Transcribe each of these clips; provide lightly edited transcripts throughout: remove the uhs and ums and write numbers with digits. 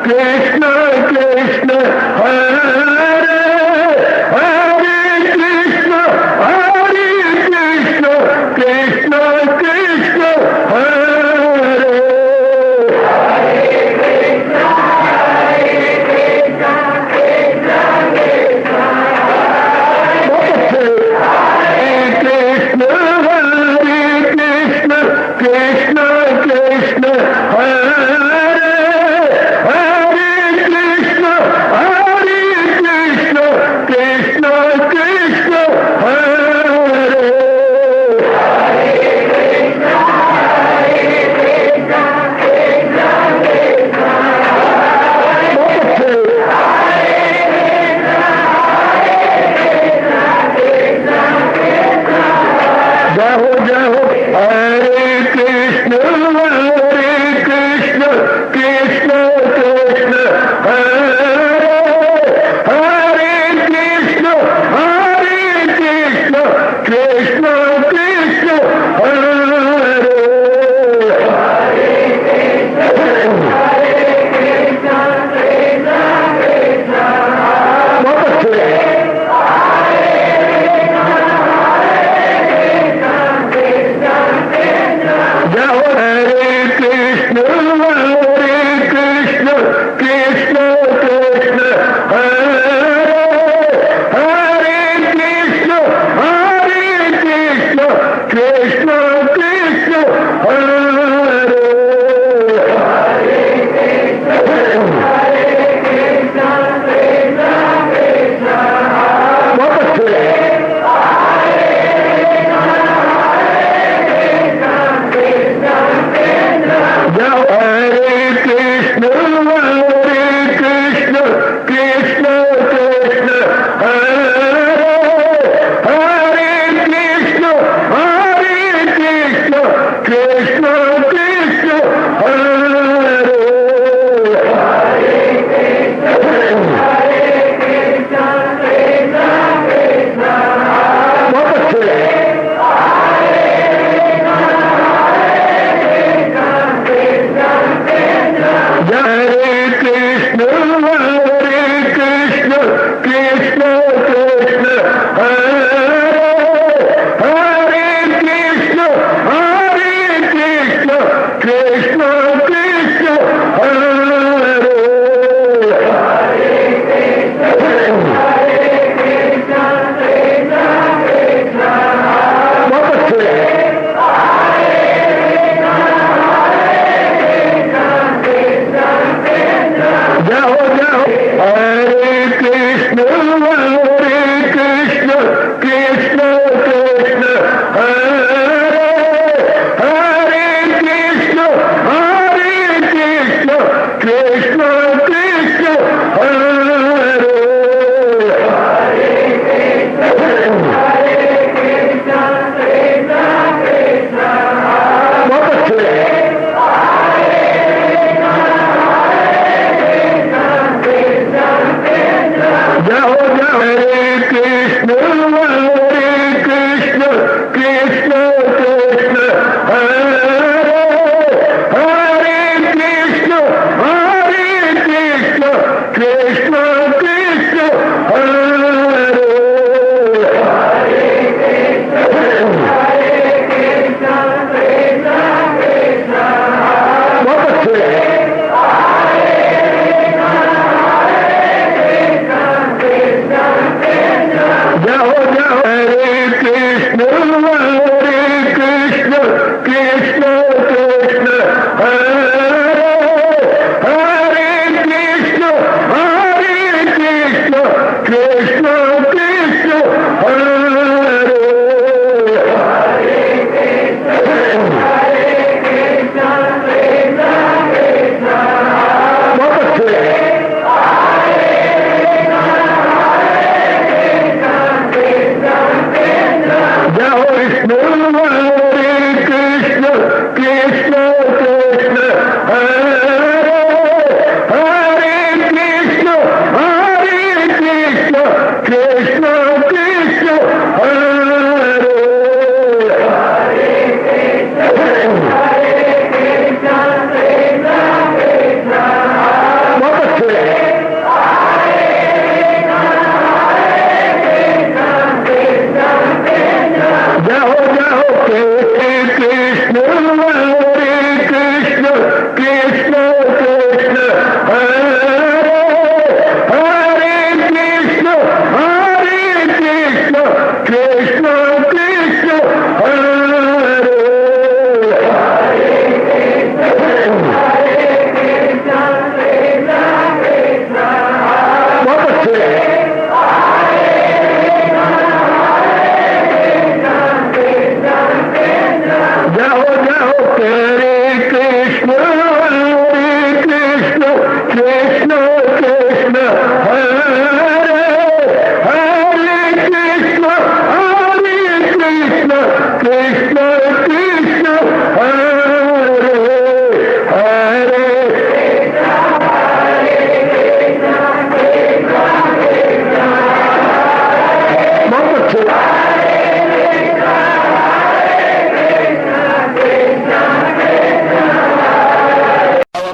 Krishna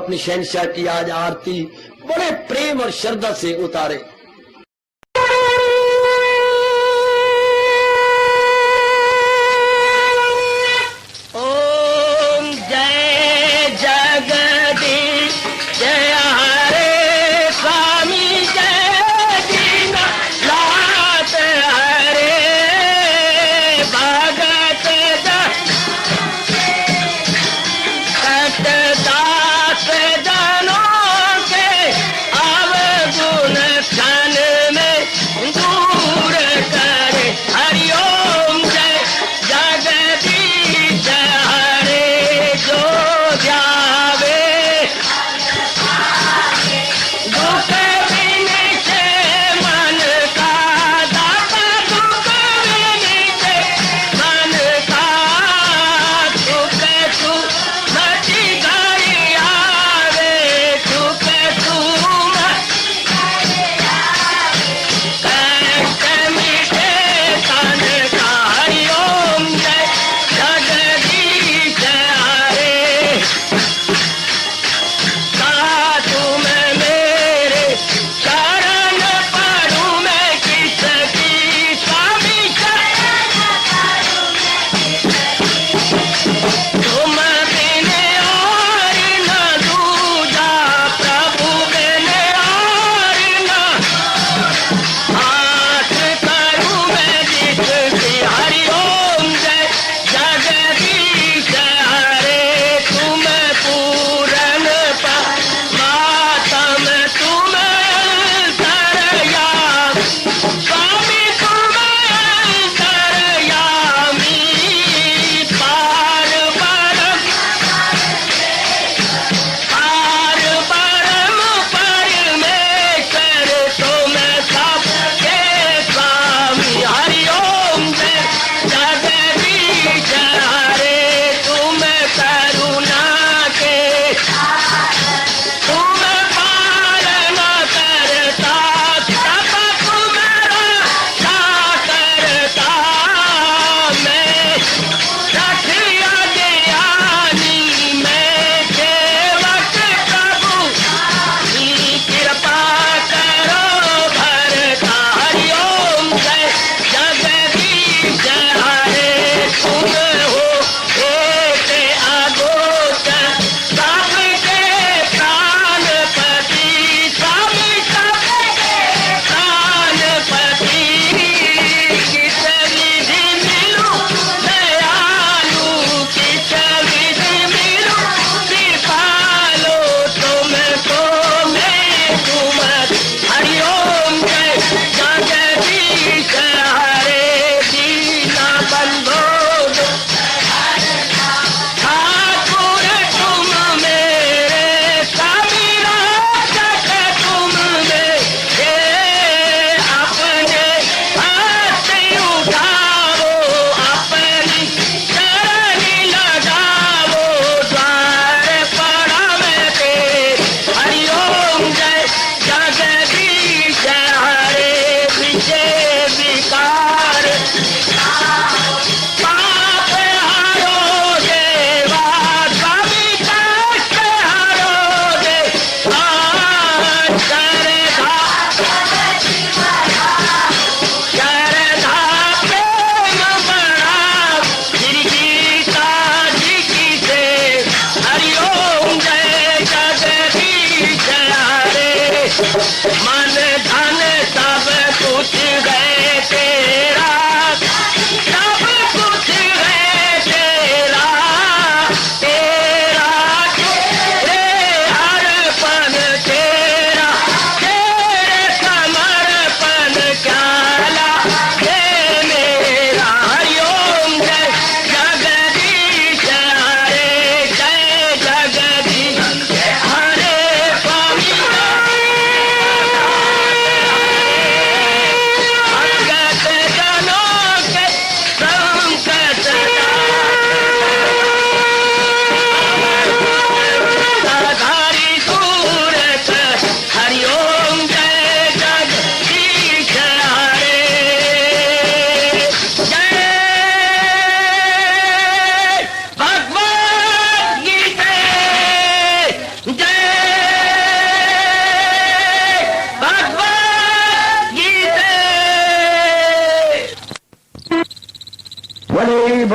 अपनी शहनशाह की आज आरती बड़े प्रेम और श्रद्धा से उतारे। ओम जय जगदीश जय हरे स्वामी जय दीनानाथ हरे भगत सतदास जनों के अवगुण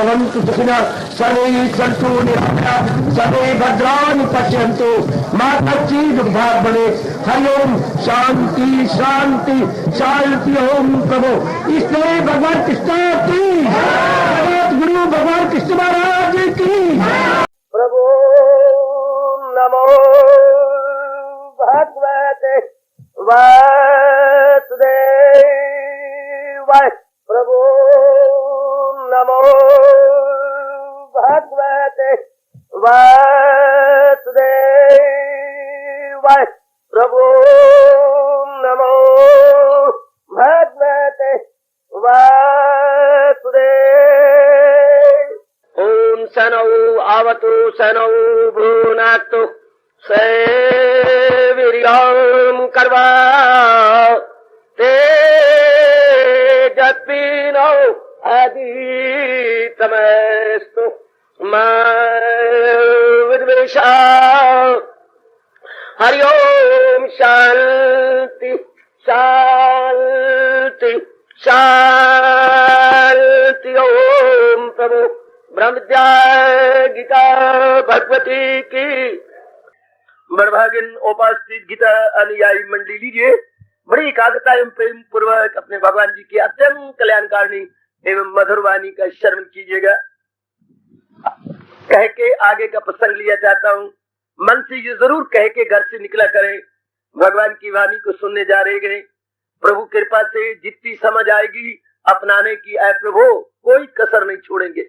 भवन्तु सुखिनः सर्वे सन्तु निरामयाः सर्वे भद्राणि पश्यन्तु मा कश्चित् दुर्भाग्यं भवेत्। हरि ओम शांति शांति शांति। ओम प्रभु इसलिए भगवान कृष्ण की जगत गुरु भगवान कृष्ण महाराज की प्रभु नमो भगवते वासुदेवाय। प्रभु नमो भगवते वासुदेवाय। प्रभु नमो भगवते वासुदेवाय। ओम सनौ आवतु सनौ भुनाक्तु सेवीर्यं कर्वा तेजस्विनो आदितमस्तु मा विद्वेषा। हरि ओम शांति शांति शांति। ओम प्रभु ब्रह्म विद्या गीता भगवती की। बड़भागिन उपस्थित गीता अनुयायी मंडली लीजिए बड़ी एकाग्रता एवं प्रेम पूर्वक अपने भगवान जी की अत्यंत कल्याणकारिणी एवं मधुर वाणी का श्रवण कीजिएगा। कह के आगे का प्रसंग लिया चाहता हूँ। मन से ये जरूर कह के घर से निकला करें, भगवान की वाणी को सुनने जा रहे गए। प्रभु कृपा से जितनी समझ आएगी अपनाने की आए प्रभु कोई कसर नहीं छोड़ेंगे।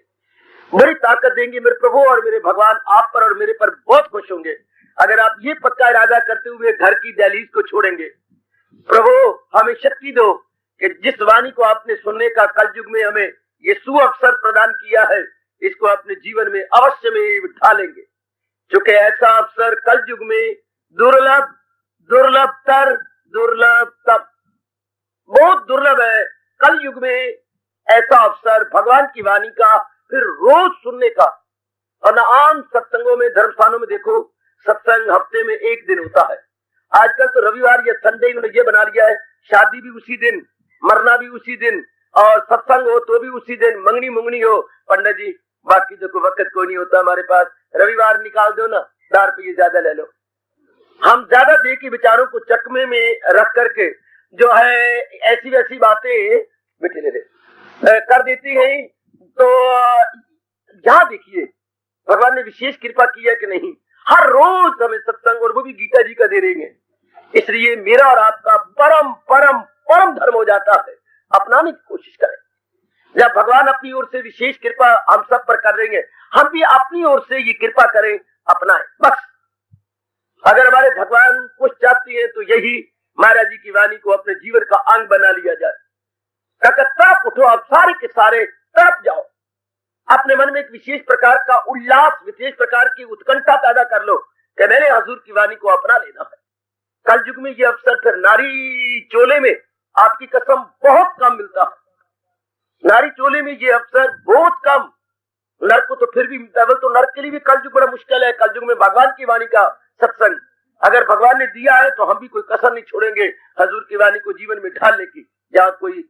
बड़ी ताकत देंगे मेरे प्रभु और मेरे भगवान आप पर और मेरे पर बहुत खुश होंगे अगर आप ये पक्का इरादा करते हुए घर की दहलीज को छोड़ेंगे। प्रभु हमें शक्ति दो कि जिस वाणी को आपने सुनने का कल युग में हमें ये सुअवसर प्रदान किया है इसको अपने जीवन में अवश्य में ढालेंगे, क्योंकि ऐसा अवसर कल युग में दुर्लभ दुर्लभतर दुर्लभ तब बहुत दुर्लभ है। कल युग में ऐसा अवसर भगवान की वाणी का फिर रोज सुनने का। और न आम सत्संगों में धर्मस्थानों में देखो सत्संग हफ्ते में एक दिन होता है। आजकल तो रविवार या संडे इन्होंने ये बना लिया है, शादी भी उसी दिन, मरना भी उसी दिन, और सत्संग हो तो भी उसी दिन, मंगनी मुंगनी हो पंडित जी बाकी तो कोई वक्त कोई नहीं होता हमारे पास, रविवार निकाल दो ना, 4 रुपये ज्यादा ले लो। हम ज्यादा दे के विचारों को चकमे में रख करके जो है ऐसी वैसी बातें बेटे ले कर देती है। तो यहाँ देखिए भगवान ने विशेष कृपा की है कि नहीं, हर रोज हमें सत्संग और वो भी गीता जी का दे रहे हैं। इसलिए मेरा और आपका परम परम परम धर्म हो जाता है, अपनाने की कोशिश करें। जब भगवान अपनी ओर से विशेष कृपा हम सब पर कर रहे हैं, हम भी अपनी ओर से ये कृपा करें, अपनाएं। बस अगर हमारे भगवान कुछ चाहती है तो यही महाराज जी की वाणी को अपने जीवन का अंग बना लिया जाए। तरफ उठो, आप सारे के सारे तरफ जाओ, अपने मन में एक विशेष प्रकार का उल्लास, विशेष प्रकार की उत्कंठा पैदा कर लो कि मैंने हजूर की वाणी को अपना लेना है। कल युग में ये अवसर फिर नारी चोले में आपकी कसम बहुत कम मिलता है। नारी चोले में ये अवसर बहुत कम, नर को तो फिर भी मिलता है। तो नर के लिए भी कल युग बड़ा मुश्किल है। कल युग में भगवान की वाणी का सत्संग अगर भगवान ने दिया है तो हम भी कोई कसर नहीं छोड़ेंगे हजूर की वाणी को जीवन में ढालने की। जहाँ कोई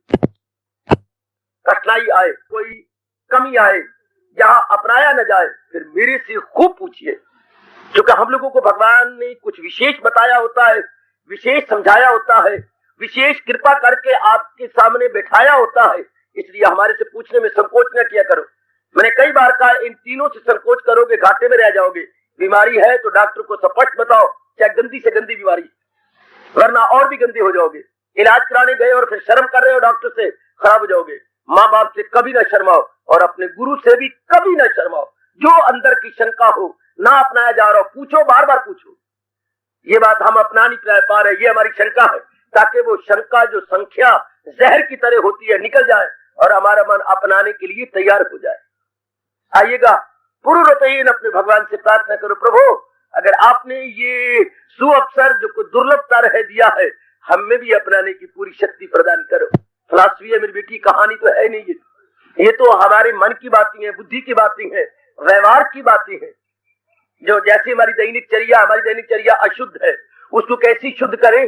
कठिनाई आए, कोई कमी आए, जहाँ अपनाया न जाए, फिर मेरे से खूब पूछिए, क्योंकि हम लोगों को भगवान ने कुछ विशेष बताया होता है, विशेष समझाया होता है, विशेष कृपा करके आपके सामने बैठाया होता है। इसलिए हमारे से पूछने में संकोच न किया करो। मैंने कई बार कहा इन तीनों से संकोच करोगे घाटे में रह जाओगे। बीमारी है तो डॉक्टर को स्पष्ट बताओ, चाहे गंदी से गंदी बीमारी, वरना और भी गंदे हो जाओगे। इलाज कराने गए और फिर शर्म कर रहे हो डॉक्टर से, खराब हो जाओगे। माँ बाप से कभी ना शर्माओ और अपने गुरु से भी कभी ना शर्माओ। जो अंदर की शंका हो, ना अपनाया जा रहा हो, पूछो, बार बार पूछो। ये बात हम अपना नहीं पा रहे, ये हमारी शंका है, ताकि वो शंका जो संख्या जहर की तरह होती है निकल जाए और हमारा मन अपनाने के लिए तैयार हो जाए। आइएगा पूर्णतः अपने भगवान से प्रार्थना करो, प्रभु अगर आपने ये सुअवसर जो को दुर्लभता रह दिया है, हमें भी अपनाने की पूरी शक्ति प्रदान करो। फिलॉसफी है मेरी बेटी, कहानी तो है नहीं, ये तो हमारे मन की बातें हैं, बुद्धि की बातें हैं, व्यवहार की बातें हैं। जो जैसे हमारी दैनिक चर्या अशुद्ध है, उसको कैसे शुद्ध करें।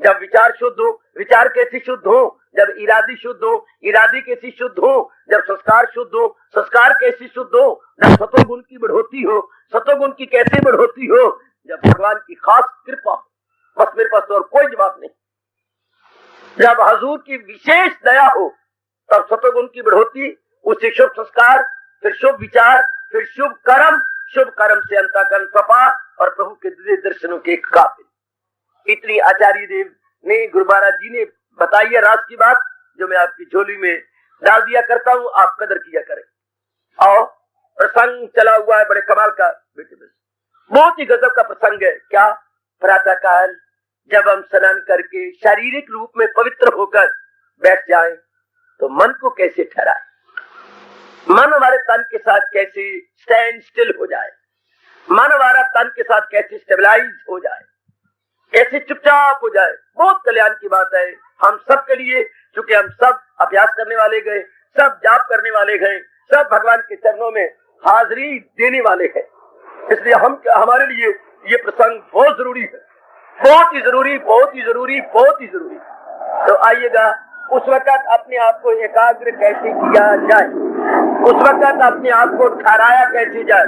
जब विचार शुद्ध हो, विचार कैसे शुद्ध हो? जब इरादी शुद्ध हो, इरादी कैसी शुद्ध हो? जब संस्कार शुद्ध हो, संस्कार कैसी शुद्ध हो? जब सतोगुण की बढ़ोतरी हो, सतोगुण की कैसे बढ़ोतरी हो? जब भगवान की खास कृपा। बस मेरे पास तो और कोई जवाब नहीं। जब हजूर की विशेष दया हो, तब सतोगुण की बढ़ोतरी, उससे शुभ संस्कार, फिर शुभ विचार, फिर शुभ कर्म से अंतःकरण सफा और प्रभु के दिव्य दर्शनों के काबिल। इतनी आचार्य देव ने, गुरु महाराज जी ने बताई है राज की बात, जो मैं आपकी झोली में डाल दिया करता हूँ। आप कदर किया करें। और प्रसंग चला हुआ है बड़े कमाल का बेटे, बस बहुत ही गजब का प्रसंग है। क्या? प्रातः काल जब हम स्नान करके शारीरिक रूप में पवित्र होकर बैठ जाएं, तो मन को कैसे ठहराए, मन हमारे तन के साथ कैसे स्टैंड स्टिल हो जाए, मन हमारा तन के साथ कैसे स्टेबलाइज हो जाए, कैसे चुपचाप हो जाए। बहुत कल्याण की बात है हम सब के लिए, क्योंकि हम सब अभ्यास करने वाले गए, सब जाप करने वाले गए, सब भगवान के चरणों में हाजिरी देने वाले हैं। इसलिए हमारे लिए ये प्रसंग बहुत जरूरी है, बहुत ही जरूरी, बहुत ही जरूरी, बहुत ही जरूरी। तो आइएगा, उस वक्त अपने आप को एकाग्र कैसे किया जाए, उस वक्त अपने आप को ठहराया कैसे जाए,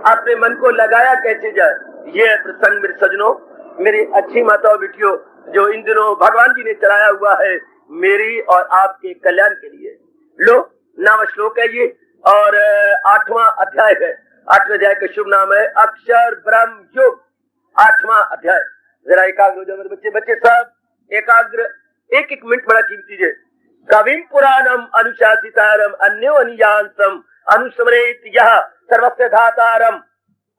अपने मन को लगाया कैसे जाए, ये प्रसंग मेरे सजनों, मेरी अच्छी माताओं बेटियों, जो इन दिनों भगवान जी ने चलाया हुआ है मेरी और आपके कल्याण के लिए। लो, 9वां श्लोक है ये और 8वां अध्याय है। 8वें अध्याय का शुभ नाम है अक्षर ब्रह्म योग। 8वां अध्याय। जरा एकाग्र हो जाओ मेरे बच्चे, बच्चे सब एकाग्र। एक एक मिनट बड़ा कीमती है। कविम पुराणम अनुशासितारम अन्यो अनियांसम अनुस्मरेत यः सर्वस्य धातारम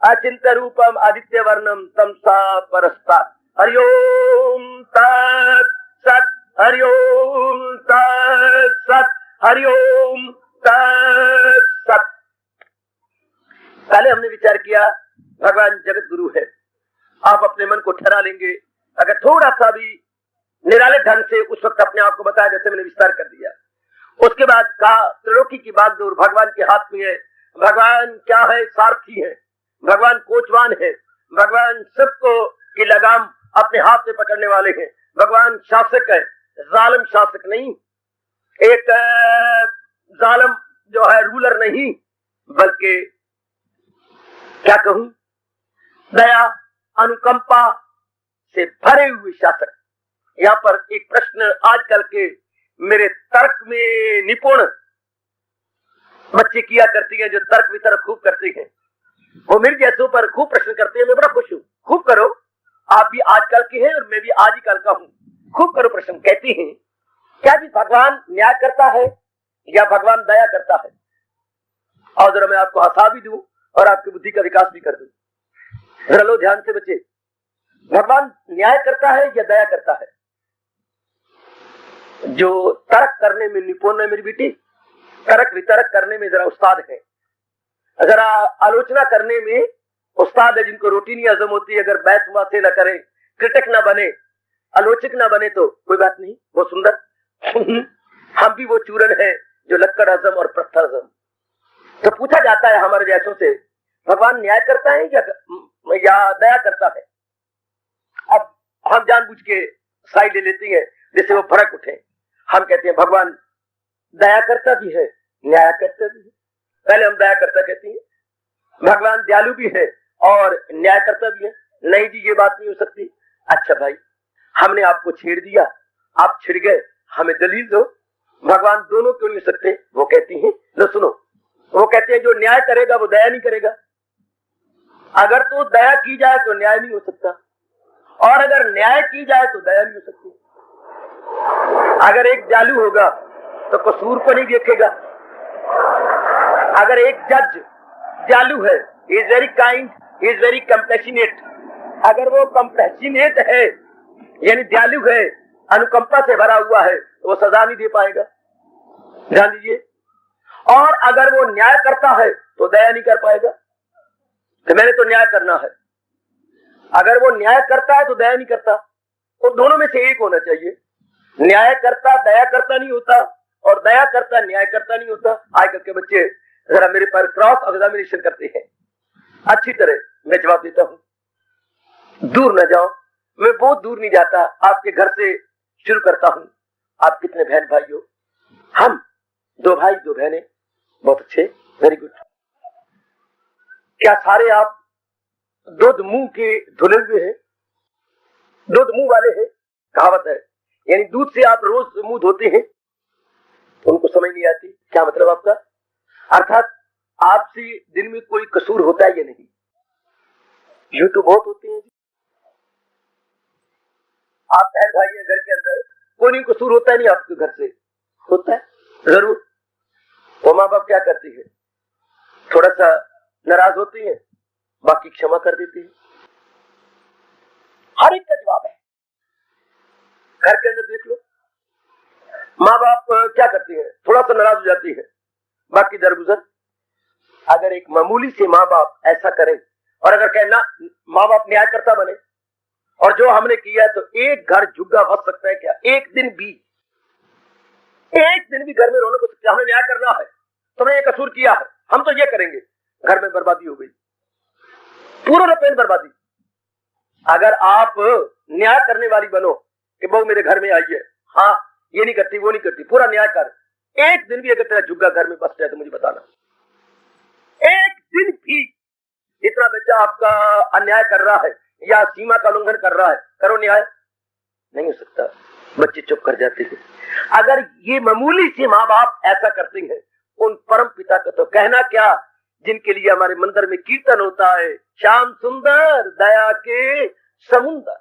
अचिंत्य रूपम आदित्य वर्णम तमसा परस्तात्। हरिओम तत् सत्, हरिओम तत् सत्, हरिओम तत् सत्। पहले हमने विचार किया भगवान जगत गुरु है। आप अपने मन को ठहरा लेंगे अगर थोड़ा सा भी निराले ढंग से, उस वक्त अपने आप को बताया जैसे मैंने विस्तार कर दिया। उसके बाद कहा त्रिलोकी की बागडोर भगवान के हाथ में है। भगवान क्या है? सारथी है, भगवान कोचवान है, भगवान सबको की लगाम अपने हाथ में पकड़ने वाले हैं। भगवान शासक है, जालिम शासक नहीं, एक जालिम जो है रूलर नहीं, बल्कि क्या कहूं, दया अनुकंपा से भरे हुए शासक। यहाँ पर एक प्रश्न आजकल के मेरे तर्क में निपुण बच्चे किया करती हैं, जो तर्क वितर्क खूब करते हैं, वो मेरे जैसों पर खूब प्रश्न करते हैं। मैं बड़ा खुश हूँ, खूब करो, आप भी आजकल के हैं और मैं भी आज ही कल का हूँ, खूब करो प्रश्न। कहती हैं क्या जी भगवान न्याय करता है या भगवान दया करता है? और जरा मैं आपको हंसा भी दूं और आपकी बुद्धि का विकास भी कर दूं। जरा लो ध्यान से बच्चे, भगवान न्याय करता है या दया करता है? जो तर्क करने में निपुण है मेरी बेटी, तर्क वितर्क करने में जरा उस्ताद है, जरा आलोचना करने में उस्ताद है, जिनको रोटी नहीं हजम होती, अगर बैठ हुआ से न करे, क्रिटिक न बने, आलोचक न बने तो कोई बात नहीं, बहुत सुंदर। हम भी वो चूरन है जो लक्कड़ हजम और पत्थर हजम। तो पूछा जाता है हमारे जैसों से, भगवान न्याय करता है या दया करता है? अब हम जानबूझ के साइड ले लेते हैं जैसे वो फर्क उठे। हम कहते हैं भगवान दया करता भी है, न्याय करता भी है। पहले हम दया करता कहते हैं, भगवान दयालु भी है और न्याय करता भी है। नहीं जी, ये बात नहीं हो सकती। अच्छा भाई, हमने आपको छेड़ दिया, आप छिड़ गए, हमें दलील दो, भगवान दोनों क्यों नहीं हो सकते? वो कहती हैं, लो सुनो, वो कहते हैं जो न्याय करेगा वो दया नहीं करेगा। अगर तो दया की जाए तो न्याय नहीं हो सकता, और अगर न्याय की जाए तो दया नहीं हो सकती। अगर एक दयालु होगा तो कसूर को नहीं देखेगा। अगर एक जज दयालु है, is very kind, is very compassionate, अगर वो कंपैशनेट है यानी दयालु है, अनुकंपा से भरा हुआ है, तो वो सजा नहीं दे पाएगा। ध्यान दीजिए। और अगर वो न्याय करता है तो दया नहीं कर पाएगा कि मैंने तो न्याय करना है। अगर वो न्याय करता है तो दया नहीं करता, तो दोनों में से एक होना चाहिए। न्याय करता दया करता नहीं होता, और दया करता न्याय करता नहीं होता। आजकल के बच्चे जरा मेरे पर क्रॉस एग्जामिनेशन करते हैं। अच्छी तरह मैं जवाब देता हूं, दूर न जाओ, मैं बहुत दूर नहीं जाता, आपके घर से शुरू करता हूँ। आप कितने बहन भाई हो? हम 2 भाई 2 बहनें। बहुत अच्छे, वेरी गुड। क्या सारे आप दूध मुंह के धुले हुए हैं? दूध मुंह वाले हैं, कहावत है, यानी दूध से आप रोज मुंह धोते हैं। उनको समझ नहीं आती क्या मतलब आपका, अर्थात आपसे दिन में कोई कसूर होता है या नहीं? यूं तो बहुत होते हैं। आप बहन भाई हैं घर के अंदर, कोई नहीं कसूर होता है नहीं आपके घर से? होता है जरूर। वो माँ बाप क्या करती है, थोड़ा सा नाराज होती है, बाकी क्षमा कर देती है। हर एक का जवाब है। घर के अंदर देख लो, माँ बाप क्या करती है, थोड़ा सा नाराज हो जाती है, बाकी दरगुजर। अगर एक मामूली से माँ बाप ऐसा करें और अगर कहना माँ बाप न्यायकर्ता बने और जो हमने किया तो एक घर झुग्गा बच सकता है क्या? एक दिन भी घर में रोने को सकते, हमने न्याय करना है, तुमने ये कसूर किया है, हम तो ये करेंगे। घर में बर्बादी हो गई, पूरा रुपये बर्बादी। अगर आप न्याय करने वाली बनो कि बहू मेरे घर में आई है, हाँ ये नहीं करती वो नहीं करती, पूरा न्याय कर, एक दिन भी अगर तेरा झुग्गा घर में बस जाए तो मुझे बताना। एक दिन भी इतना बच्चा आपका अन्याय कर रहा है या सीमा का उल्लंघन कर रहा है, करो न्याय। नहीं हो सकता, बच्चे चुप कर जाते हैं। अगर ये मामूली से माँ बाप ऐसा करते हैं, उन परम पिता का तो कहना क्या, जिनके लिए हमारे मंदिर में कीर्तन होता है, श्याम सुंदर दया के समुंदर,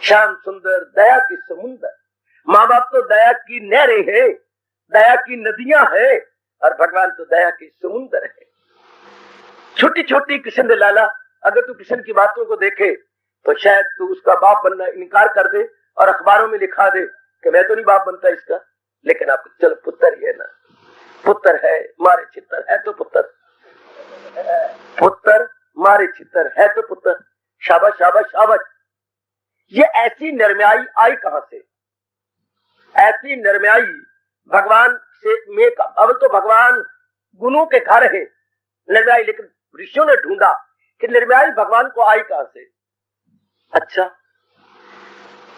श्याम सुंदर दया के समुंदर। माँ बाप तो दया की नहरें हैं, दया की नदियां हैं, और भगवान तो दया के समुंदर है। छोटी छोटी कृष्ण लाला, अगर तू कृष्ण की बातों को देखे तो शायद तू उसका बाप बनना इनकार कर दे और अखबारों में लिखा दे कि मैं तो नहीं बाप बनता इसका, लेकिन आप चलो पुत्र ही है ना, पुत्र है मारे चित्तर है तो पुत्र, पुत्र मारे चित्तर है तो पुत्र। शाबाश शाबाश शाबाश। ये ऐसी नरम्याई आई कहां से? ऐसी नरम्याई भगवान से में अब तो भगवान गुणों के घर है नरम्याई, लेकिन ऋषियों ने ढूंढा कि नरम्याई भगवान को आई कहां से। अच्छा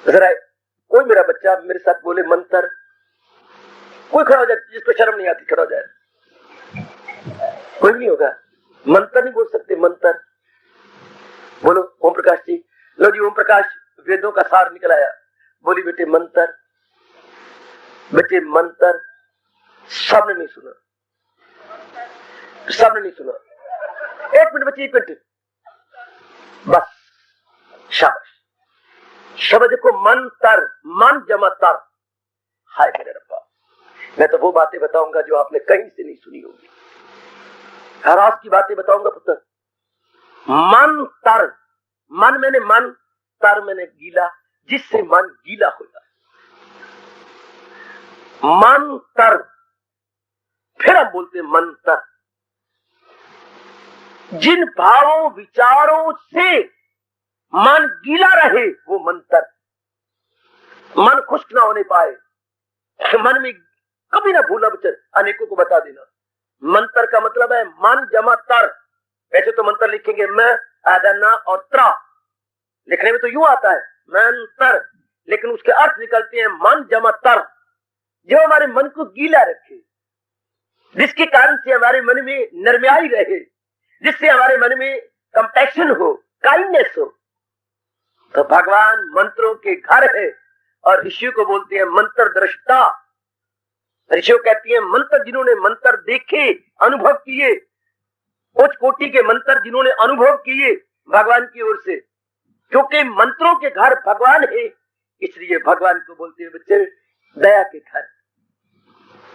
जरा कोई मेरा बच्चा मेरे साथ बोले मंत्र, कोई खड़ा हो जाए जिसको शर्म नहीं आती, खड़ा हो जाए। कोई नहीं होगा, मंत्र नहीं बोल सकते, मंत्र बोलो। ओम प्रकाश जी, लो जी ओम प्रकाश वेदों का सार निकल आया। बोली बेटे मंत्र, बेटे मंत्र। सबने नहीं सुना, सबने नहीं सुना। 1 मिनट बच्चे, 1 मिनट बस। शाबाश। शब्द को मंत्र, मन जमा तर। हाय मेरे रब्बा, मैं तो वो बातें बताऊंगा जो आपने कहीं से नहीं सुनी होगी। हरास की बातें बताऊंगा पुत्र। मन तर, मन मैंने मन, तर मैंने गीला, जिससे मन गीला हो जाए। मन तर, फिर हम बोलते मंत्र। जिन भावों विचारों से मन गीला रहे वो मंत्र। मन खुश्क ना होने पाए, मन में कभी ना भूलना बच्चे, अनेकों को बता देना। मंत्र का मतलब है मन जमा तर। वैसे तो मंत्र लिखेंगे मैं आदना और त्रा, लिखने में तो यूं आता है मंत्र, लेकिन उसके अर्थ निकलते हैं मन जमा तर, जो हमारे मन को गीला रखे, जिसके कारण से हमारे मन में नरम्याई रहे, जिससे हमारे मन में कंपैशन हो, काइंडनेस हो। तो भगवान मंत्रों के घर है और ऋषियों को बोलते हैं मंत्र दृष्टा। ऋषियों कहती है मंत्र जिन्होंने मंत्र देखे, अनुभव किए, उच्च कोटि के मंत्र जिन्होंने अनुभव किए भगवान की ओर से, क्योंकि मंत्रों के घर भगवान है, इसलिए भगवान को बोलते हैं बच्चे दया के घर।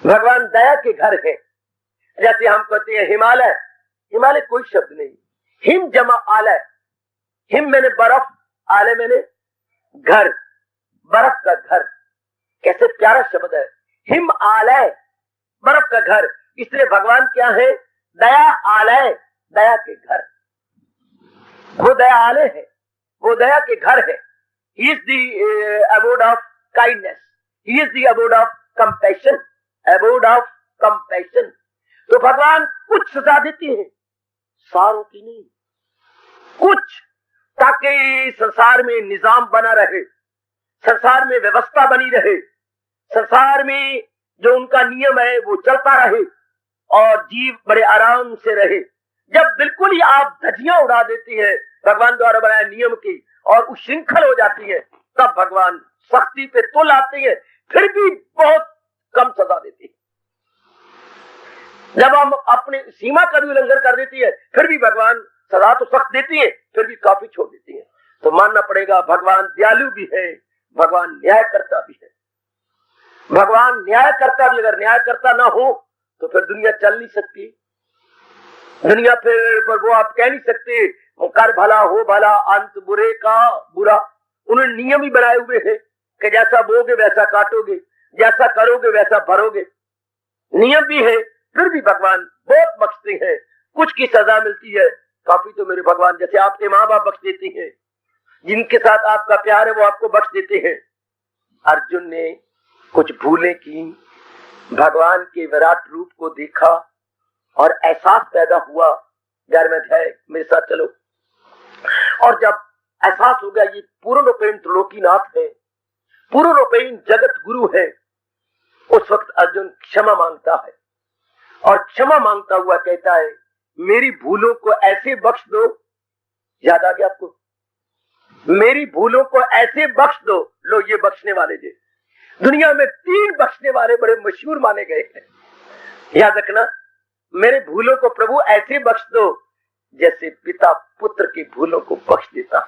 भगवान दया के घर है। जैसे हम कहते हैं हिमालय, हिमालय कोई शब्द नहीं, हिम जमा आलय। हिम मैंने बर्फ, आलय मैंने घर, बर्फ का घर। कैसे प्यारा शब्द है, हिम आलय, बर्फ का घर। इसलिए भगवान क्या है? दया आलय, दया के घर। वो दया आलय है, वो दया के घर है। He is the abode of kindness, he is the abode of compassion, abode of compassion. तो भगवान कुछ सजा देते हैं, सारों की नहीं, कुछ। ताकि संसार में निजाम बना रहे, संसार में व्यवस्था बनी रहे, संसार में जो उनका नियम है वो चलता रहे और जीव बड़े आराम से रहे। जब बिल्कुल ही आप धज्जियां उड़ा देती है भगवान द्वारा बनाए नियम की और उच्छृंखल हो जाती है, तब भगवान सख्ती पे तो लाते हैं, फिर भी बहुत कम सजा देती है। जब हम अपने सीमा का भी उल्लंघन कर देती है, फिर भी भगवान सजा तो सख्त देती है, फिर भी काफी छोड़ देती है। तो मानना पड़ेगा भगवान दयालु भी है, भगवान न्यायकर्ता भी है। भगवान न्यायकर्ता भी, अगर न्यायकर्ता ना हो तो फिर दुनिया चल नहीं सकती। दुनिया फिर वो आप कह नहीं सकते कर भला हो भला, अंत बुरे का बुरा। उन्होंने नियम ही बनाए हुए हैं कि जैसा बोगे वैसा काटोगे, जैसा करोगे वैसा भरोगे। नियम भी है, फिर भी भगवान बहुत बख्शते हैं। कुछ की सजा मिलती है, काफी तो मेरे भगवान जैसे आपके माँ बाप बख्श देते हैं, जिनके साथ आपका प्यार है वो आपको बख्श देते हैं। अर्जुन ने कुछ भूलें की, भगवान के विराट रूप को देखा और एहसास पैदा हुआ। 11वें अध्याय मेरे साथ चलो। और जब एहसास हो गया ये पूर्ण रूपेण त्रिलोकीनाथ है, पूर्ण रूपेण जगत गुरु है, उस वक्त अर्जुन क्षमा मांगता है और क्षमा मांगता हुआ कहता है मेरी भूलों को ऐसे बख्श दो। याद आ गया आपको? मेरी भूलों को ऐसे बख्श दो। लो ये बख्शने वाले जी दुनिया में 3 बख्शने वाले बड़े मशहूर माने गए हैं। याद रखना, मेरे भूलों को प्रभु ऐसे बख्श दो जैसे पिता पुत्र की भूलों को बख्श देता।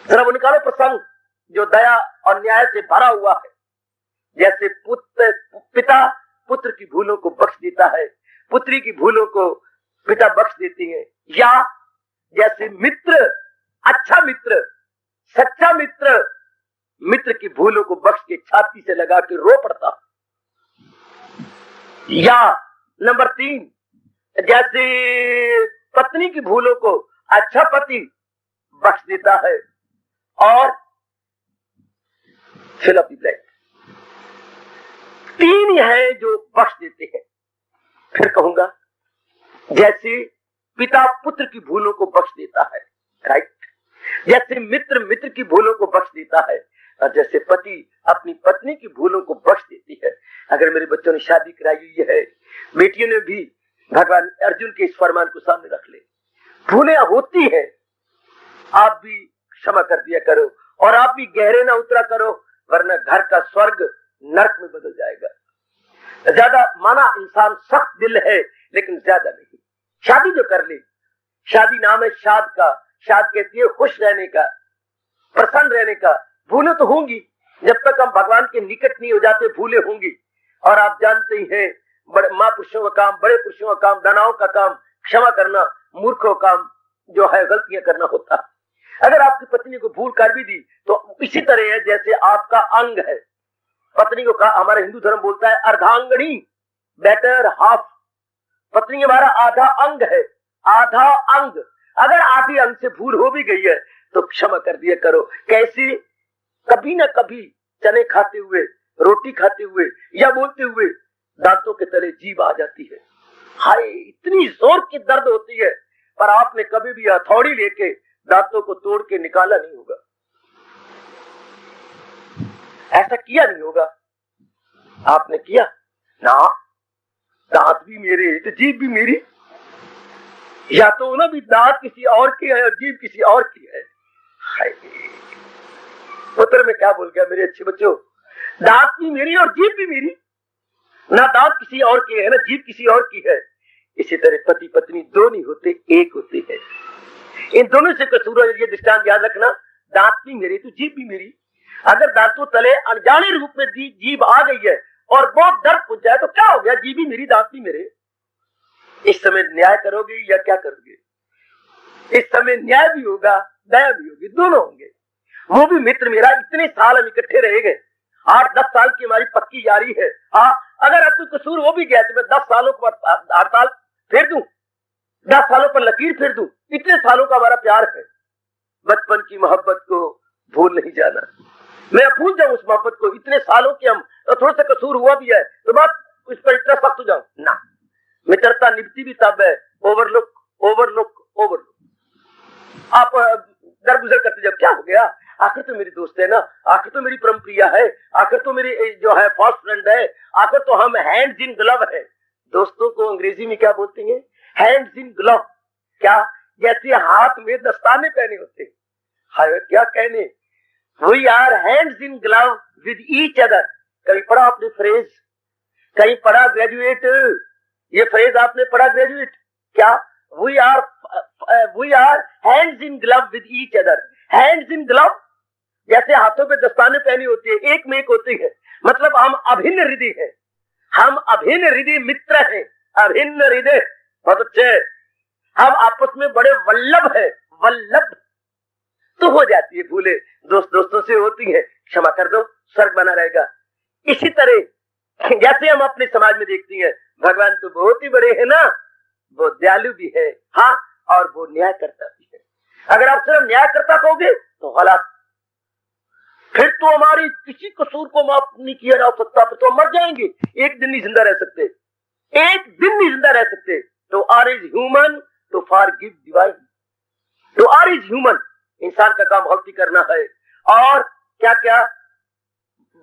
जरा वो निकालो प्रसंग जो दया और न्याय से भरा हुआ है। जैसे पिता पुत्र की भूलों को बख्श देता है, पुत्री की भूलों को पिता बख्श देती है। या जैसे मित्र, अच्छा मित्र, सच्चा मित्र, मित्र की भूलों को बख्श के छाती से लगा के रो पड़ता। या नंबर 3, जैसे पत्नी की भूलों को अच्छा पति बख्श देता है। और फिल अप द ब्लैंक। 3 है जो बख्श देते हैं। फिर कहूंगा जैसे पिता पुत्र की भूलों को बख्श देता है, राइट, जैसे मित्र मित्र की भूलों को बख्श देता है, और जैसे पति अपनी पत्नी की भूलों को बख्श देती है। अगर मेरे बच्चों ने शादी कराई हुई है, बेटियों ने भी भगवान अर्जुन के इस फरमान को सामने रख ले। भूलें होती है, आप भी क्षमा कर दिया करो और आप भी गहरे ना उतरा करो, वरना घर का स्वर्ग नरक में बदल जाएगा। ज्यादा माना इंसान सख्त दिल है लेकिन ज्यादा नहीं। शादी जो कर ले, शादी नाम है शाद का, शाद कहती है खुश रहने का, प्रसन्न रहने का। भूलें तो होंगी, जब तक हम भगवान के निकट नहीं हो जाते भूलें होंगी। और आप जानते ही हैं बड़े महापुरुषों का काम, बड़े पुरुषों का काम, दानवों का काम क्षमा करना, मूर्खों का काम जो है गलतियां करना होता है। अगर आपकी पत्नी को भूल कर भी दी तो इसी तरह है जैसे आपका अंग है। पत्नी को कहा, हमारा हिंदू धर्म बोलता है अर्धांगनी, बेटर हाफ। पत्नी हमारा आधा अंग है, आधा अंग। अगर आधी अंग से भूल हो भी गई है तो क्षमा कर दिया करो। कैसे? कभी ना कभी चने खाते हुए, रोटी खाते हुए या बोलते हुए दांतों के तले जीभ आ जाती है। हाय, इतनी जोर की दर्द होती है, पर आपने कभी भी हथौड़ी लेके दांतों को तोड़ के निकाला नहीं होगा, ऐसा किया नहीं होगा। आपने किया ना? दांत भी मेरे तो जीभ भी मेरी, या तो ना भी दांत किसी और की है और जीभ किसी और की है। हाय, उत्तर में क्या बोल गया मेरे अच्छे बच्चों? दांत भी मेरी और जीभ भी मेरी, ना दांत किसी और की है ना जीभ किसी और की है। इसी तरह पति पत्नी दो नहीं होते, एक होते हैं। इन दोनों से कसूर है, ये दृष्टांत याद रखना। दांत भी मेरी तो जीभ भी मेरी। अगर दांतों तले अनजाने रूप में जीभ आ गई है और बहुत दर्द पूछ जाए तो क्या हो गया? जीभ भी मेरी, दांत भी मेरे। इस समय न्याय करोगे या क्या करोगे? इस समय न्याय भी होगा, दया भी होगी, दोनों होंगे। वो भी मित्र मेरा, इतने साल हम इकट्ठे रह गए, 8-10 साल की हमारी पक्की यारी है। हाँ, अगर अब कोई कसूर हो भी गया तो मैं 10 सालों पर हड़ताल फेर दूं, 10 सालों पर लकीर फेर दूं। इतने सालों का हमारा प्यार है। बचपन की मोहब्बत को भूल नहीं जाना। मैं भूल जाऊं उस मोहब्बत को। इतने सालों के हम, तो थोड़ा सा कसूर हुआ भी है तो बात उस पर इतना सख्त हो जाऊं ना। मित्रता निभती भी तब है, ओवरलुक ओवरलुक ओवरलुक। आप आखिर तो मेरी दोस्त है ना, आखिर तो मेरी परम प्रिया है, आखिर तो मेरी जो है फर्स्ट फ्रेंड है, आखिर तो हम हैंड्स इन ग्लव है। दोस्तों को अंग्रेजी में क्या बोलते हैं? Hands in glove. क्या? जैसे हाथ में दस्ताने पहने होते। हाय क्या कहने, we are hands in glove with each other. कहीं पढ़ा आपने फ्रेज? कहीं पढ़ा ग्रेजुएट? ये फ्रेज आपने पढ़ा ग्रेजुएट? क्या? We are hands in glove with each other. Hands in glove, जैसे हाथों पे दस्ताने पहनी होती है, एक में एक होती है, मतलब हम अभिन्न हृदय है, हम अभिन्न हृदय मित्र हैं, अभिन्न हृदय। बहुत अच्छे। हम आपस में बड़े वल्लभ है, वल्लभ। तो हो जाती है भूले, दोस्तों से होती है, क्षमा कर दो, स्वर्ग बना रहेगा। इसी तरह जैसे हम अपने समाज में देखते हैं, भगवान तो बहुत ही बड़े हैं ना, वो दयालु भी है, हाँ, और वो न्यायकर्ता भी है। अगर आप सिर्फ न्यायकर्ता कहोगे तो गलत, फिर तो हमारी किसी कसूर को माफ नहीं किया जा सकता, फिर तो हम मर जाएंगे, एक दिन नहीं जिंदा रह सकते, एक दिन नहीं जिंदा रह सकते। तो err is human to forgive divine. तो आर इज ह्यूमन, इंसान का काम गलती करना है, और क्या क्या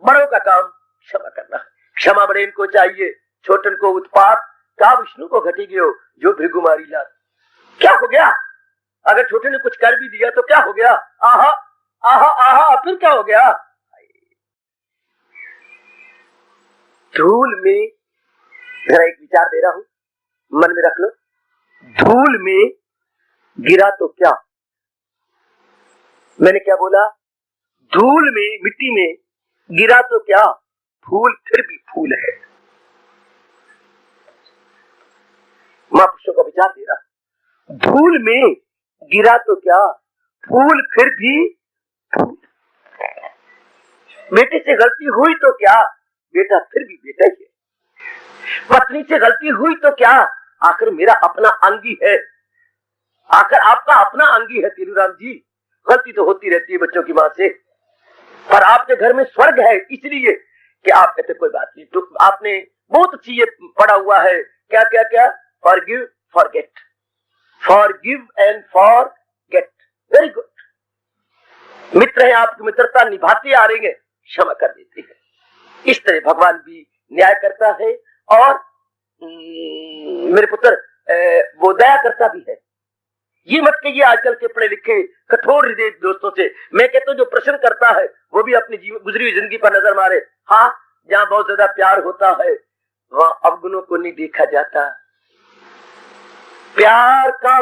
बड़ों का काम क्षमा करना है। क्षमा बड़े इनको चाहिए, छोटन को उत्पात का विष्णु को घटी गयो जो भृगुमारी लात। क्या हो गया? अगर छोटे ने कुछ कर भी दिया तो क्या हो गया? आहा आहा आहा, फिर क्या हो गया? धूल में, जरा एक विचार दे रहा हूं, मन में रख लो। धूल में गिरा तो क्या? मैंने क्या बोला? धूल में, मिट्टी में गिरा तो क्या, फूल फिर भी फूल है। महापुरुषों का विचार दे रहा। धूल में गिरा तो क्या, फूल फिर भी फूल। बेटे से गलती हुई तो क्या, बेटा फिर भी बेटा ही है। पत्नी से गलती हुई तो क्या, आखिर मेरा अपना अंगी है, आखिर आपका अपना अंगी है। तिरुराम जी, गलती तो होती रहती है बच्चों की मां से, पर आपके घर में स्वर्ग है, इसलिए कि आप कहते कोई बात नहीं। तो आपने बहुत अच्छी ये पढ़ा हुआ है, क्या क्या क्या, forgive forget, forgive and forget. Very good. मित्र है, आपकी मित्रता निभाते आ रही है, क्षमा कर देती है। इस तरह भगवान भी न्याय करता है, और मेरे पुत्र वो दया करता भी है। ये मत कहिए आजकल के पढ़े लिखे कठोर हृदय दोस्तों से, मैं कहता हूँ जो प्रश्न करता है वो भी अपनी गुजरी हुई जिंदगी पर नजर मारे। हाँ, जहाँ बहुत ज्यादा प्यार होता है वहां अवगुणों को नहीं देखा जाता। प्यार का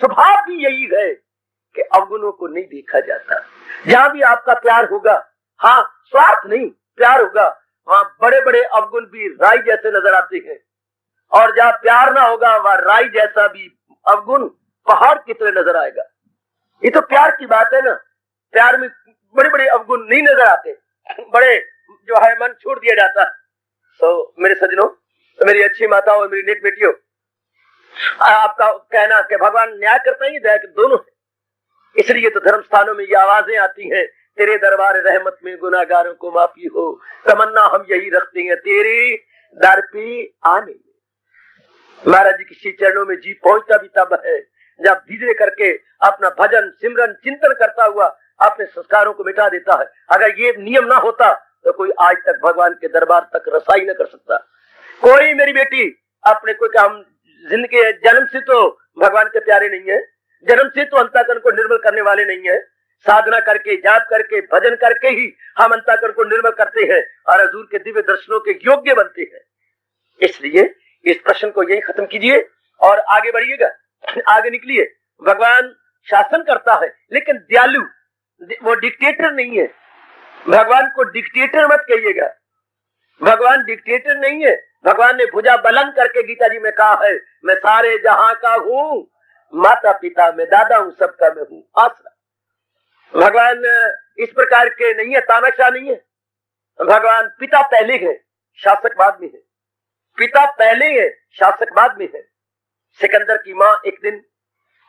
स्वभाव भी यही है कि अवगुणों को नहीं देखा जाता। जहां भी आपका प्यार होगा, हाँ, स्वार्थ नहीं, प्यार होगा, वहां बड़े बड़े अवगुण भी राई जैसे नजर आते हैं, और जहां प्यार ना होगा वहां राई जैसा भी अवगुण पहाड़ की तरह नजर आएगा। ये तो प्यार की बात है ना। प्यार में बड़े बड़े अवगुण नहीं नजर आते, बड़े जो है मन छोड़ दिया जाता है। तो मेरे सज्जनों, तो मेरी अच्छी माताओं और मेरी नेक बेटियों, आपका कहना कि भगवान न्याय करता ही दया दोनों है, इसलिए तो धर्म स्थानों में ये आवाजें आती हैं, तेरे दरबार रहमत में गुनाहगारों को माफी हो, तमन्ना हम यही रखते हैं तेरे दर पे आने। महाराज जी के श्री चरणों में जी पहुंचता भी तब है जब धीरे करके अपना भजन सिमरन चिंतन करता हुआ अपने संस्कारों को मिटा देता है। अगर ये नियम ना होता तो कोई आज तक भगवान के दरबार तक रसाई न कर सकता। कोई मेरी बेटी अपने को काम जिंदगी जन्म से तो भगवान के प्यारे नहीं है, जन्म से तो अंतःकरण को निर्मल करने वाले नहीं है। साधना करके, जाप करके, भजन करके ही हम अंतःकरण को निर्मल करते हैं और हजूर के दिव्य दर्शनों के योग्य बनते हैं। इसलिए इस प्रश्न को यही खत्म कीजिए और आगे बढ़िएगा, आगे निकलिए। भगवान शासन करता है लेकिन दयालु, वो डिक्टेटर नहीं है। भगवान को डिक्टेटर मत कहिएगा, भगवान डिक्टेटर नहीं है। भगवान ने भुजा बुलंद करके गीता जी में कहा है, मैं सारे जहां का हूँ, माता पिता में दादा हूँ, सबका मैं हूँ आसरा। भगवान इस प्रकार के नहीं है, तानाशाह नहीं है। भगवान पिता पहले है, शासक बाद में है। पिता पहले है, शासक बाद में है। सिकंदर की मां एक दिन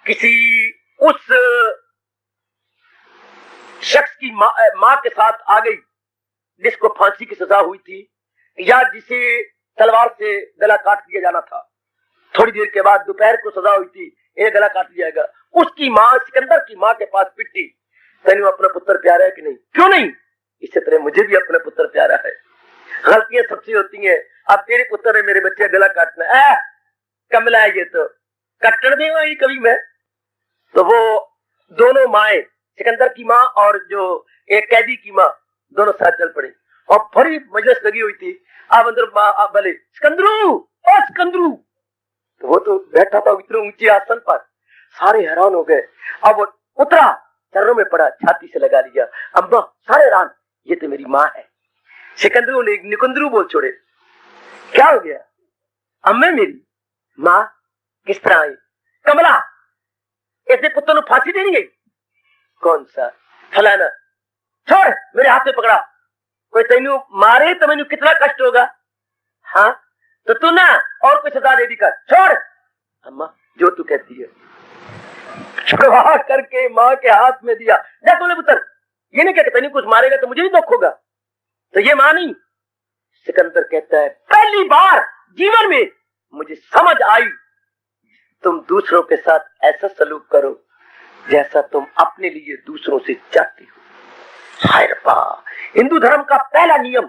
किसी उस शख्स की मां के साथ आ गई जिसको फांसी की सजा हुई थी या जिसे तलवार से गला काट दिया जाना था। थोड़ी देर के बाद दोपहर को सजा हुई थी, ये गला काट लिया जाएगा। उसकी मां, सिकंदर की मां के पास पिट्टी तेनू अपना पुत्र प्यारा है कि नहीं? क्यों नहीं? इसी तरह मुझे भी अपना पुत्र प्यारा है। गलतियां सबसे होती हैं। अब तेरे पुत्र ने मेरे बच्चे गला काटना है, कमला है ये तो कट्टन देवा ही कभी मैं। तो वो दोनों माए, सिकंदर की माँ और जो एक कैदी की माँ, दोनों साथ चल पड़े और बड़ी मजलिस लगी हुई थी। अब अंदर माँ बोले सिकंदरू, ओ सिकंदरू। तो वो तो बैठा था इतने ऊंचे आसन पर, सारे हैरान हो गए। अब वो उतरा, चरणों में पड़ा, छाती से लगा लिया। अम्मा सारे हैरान, ये तो मेरी माँ है। सिकंदरू ने निकुंदरू बोल छोड़े, क्या हो गया? अम्मा मेरी माँ किस तरह आई? कमला ऐसे पुत्र को फांसी देनी गई? कौन सा? फलाना। छोड़, मेरे हाथ में पकड़ा। कोई तेनू मारे तो मैनू कितना कष्ट होगा। हाँ तो तू ना और कोई सजा दे दी कर, छोड़। अम्मा जो तू कहती है। छुड़वा करके माँ के हाथ में दिया। जा तूने पुत्र, ये नहीं कहते तेनू कुछ मारेगा तो मुझे भी दुख होगा, तो ये माँ नहीं। सिकंदर कहता है पहली बार जीवन में मुझे समझ आई, तुम दूसरों के साथ ऐसा सलूक करो जैसा तुम अपने लिए दूसरों से चाहती हो। हाय रब्बा, हिंदू धर्म का पहला नियम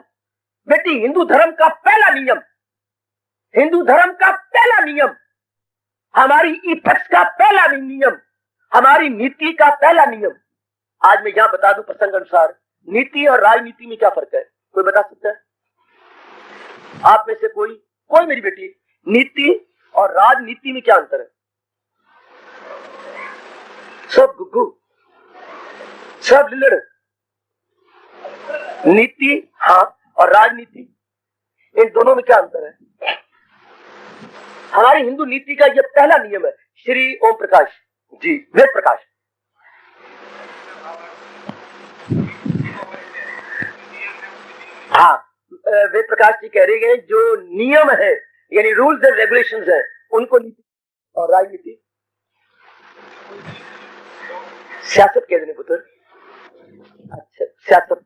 बेटी, हिंदू धर्म का पहला नियम, हिंदू धर्म का पहला नियम, हमारी इथिक्स का पहला नियम, हमारी नीति का पहला नियम। आज मैं यहां बता दूं प्रसंग अनुसार, नीति और राजनीति में क्या फर्क है? कोई बता सकता है? आप में से कोई मेरी बेटी, नीति और राजनीति में क्या अंतर है? सब गुग्गू, सब लिलड़। नीति हाँ और राजनीति, इन दोनों में क्या अंतर है? हमारी हिंदू नीति का यह पहला नियम है। श्री ओम प्रकाश जी, वेद प्रकाश, हाँ वेद प्रकाश जी कह रहे हैं जो नियम है यानी रूल्स एंड रेगुलेशंस है, उनको नीति और राजनीति सियासत कह देने पुत्र। अच्छा सियासत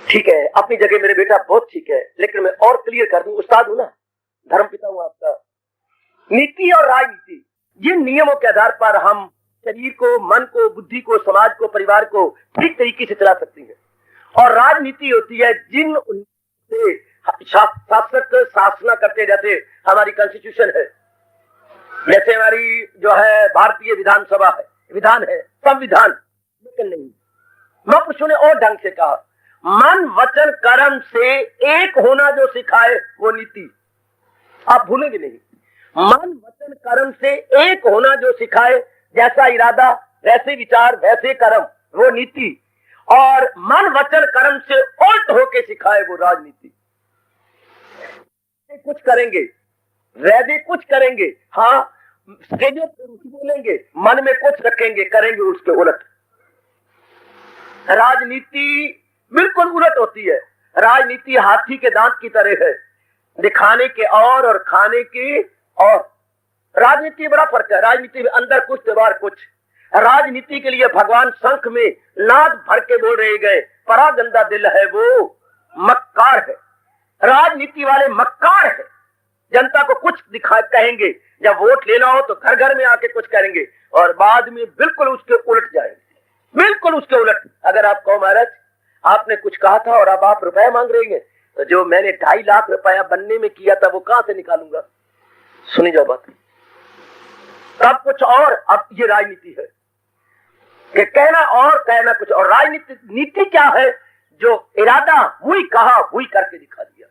ठीक है, अपनी जगह मेरे बेटा बहुत ठीक है, लेकिन मैं और क्लियर कर दूं, उस्ताद हूं ना, धर्म पिता हूं आपका। नीति और राजनीति, जिन नियमों के आधार पर हम शरीर को, मन को, बुद्धि को, समाज को, परिवार को ठीक तरीके से चला सकते हैं, और राजनीति होती है जिन से शासक शासना करते जाते। हमारी कॉन्स्टिट्यूशन है, जैसे हमारी जो है भारतीय विधानसभा है, विधान है, संविधान, लेकिन नहीं। महापुरुषों ने और ढंग से कहा, मन वचन कर्म से एक होना जो सिखाए वो नीति। आप भूलेंगे नहीं, मन वचन कर्म से एक होना जो सिखाए, जैसा इरादा वैसे विचार वैसे कर्म, वो नीति। और मन वचन कर्म से उल्ट होके सिखाए वो राजनीति। कुछ करेंगे, वैदे कुछ करेंगे, हाँ स्टेजों पर बोलेंगे, मन में कुछ रखेंगे, करेंगे उसके उलट। राजनीति बिल्कुल उलट होती है। राजनीति हाथी के दांत की तरह है, दिखाने के और खाने के और। राजनीति बड़ा फर्क है, राजनीति में अंदर कुछ तो बाहर कुछ। राजनीति के लिए भगवान शंख में नाद भर के बोल रहे गए, परा गंदा दिल है वो मक्कार है। राजनीति वाले मक्कार है, जनता को कुछ दिखा कहेंगे, जब वोट लेना हो तो घर घर में आके कुछ करेंगे और बाद में बिल्कुल उसके उलट जाएंगे, बिल्कुल उसके उलट। अगर आप कहो महाराज आपने कुछ कहा था और अब आप रुपए मांग रहे हैं, तो जो मैंने 2.5 लाख रुपया बनने में किया था वो कहां से निकालूंगा? सुनी जाओ बात, सब कुछ और। अब ये राजनीति है कि कहना और कहना कुछ और। राजनीति नीति क्या है? जो इरादा वही कहा वही करके दिखा दिया।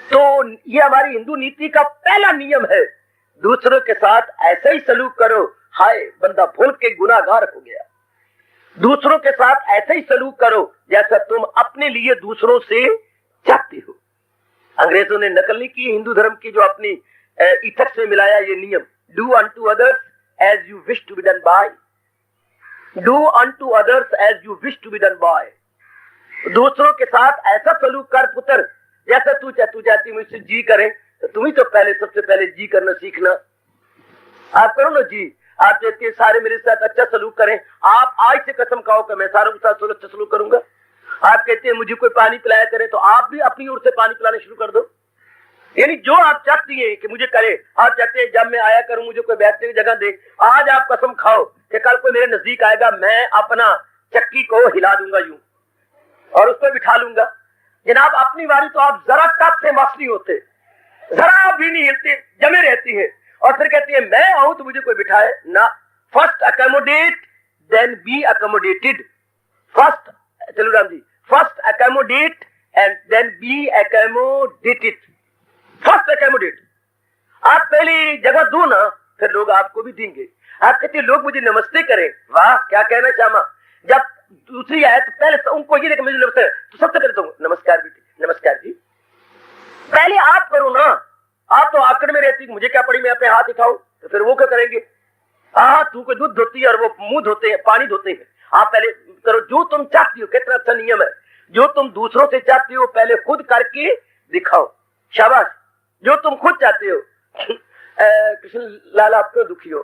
तो ये हमारी हिंदू नीति का पहला नियम है, दूसरों के साथ ऐसा ही सलूक करो। हाय बंदा भूल के गुनाहगार हो गया। दूसरों के साथ ऐसे ही सलूक करो जैसा तुम अपने लिए दूसरों से चाहते हो। अंग्रेजों ने नकल नहीं की हिंदू धर्म की, जो अपनी इथिक्स में मिलाया ये नियम, do unto others as you wish to be done by. Do unto others as you wish to be done by. दूसरों के साथ ऐसा सलूक कर पुत्र जैसा तू चाहती मुझसे जी करे, तो तुम ही तो पहले सबसे पहले जी करना सीखना। आप करो ना जी, आप कहते हैं सारे मेरे साथ अच्छा सलूक करें। आप आज से कसम खाओ कि मैं सारों के साथ अच्छा सलूक करूंगा। आप कहते हैं मुझे कोई पानी पिलाया करे, तो आप भी अपनी ओर से पानी पिलाना शुरू कर दो। यानी जो आप चाहती हैं कि मुझे करे, आप चाहते हैं जब मैं आया करूं मुझे कोई बैठने की जगह दे। आज आप कसम खाओ कि कल कोई मेरे नजदीक आएगा, मैं अपना चक्की को हिला दूंगा यूं और उस पर बिठा लूंगा। जनाब अपनी बारी तो आप जरा तक से मस नहीं होते, जरा भी नहीं हिलते, जमे रहती है और फिर कहती है मैं आऊं तो मुझे कोई बिठाए ना। First accommodate then be accommodated. First चलो Ram ji, first accommodate and then be accommodated. First accommodate, आप पहले जगह दो ना, फिर लोग आपको भी देंगे। आप कहते हैं लोग मुझे नमस्ते करें, वाह क्या कहना श्यामा। जब दूसरी आए तो पहले उनको ये देखे मुझे नमस्ते, तो सबसे पहले तो नमस्कार बेटी, नमस्कार जी। पहले आप करो ना, आप तो आकड़ में रहती, मुझे क्या पड़ी मैं अपने हाथ उठाऊं, तो फिर वो क्या करेंगे। तू को दूध धोती है और वो मुंह धोते हैं, पानी धोते हैं। आप पहले करो जो तुम चाहती हो। कितना अच्छा नियम है, जो तुम दूसरों से चाहती हो पहले खुद करके दिखाओ। शाबाश, जो तुम खुद चाहते हो। कृष्ण लाल आप क्यों दुखी हो?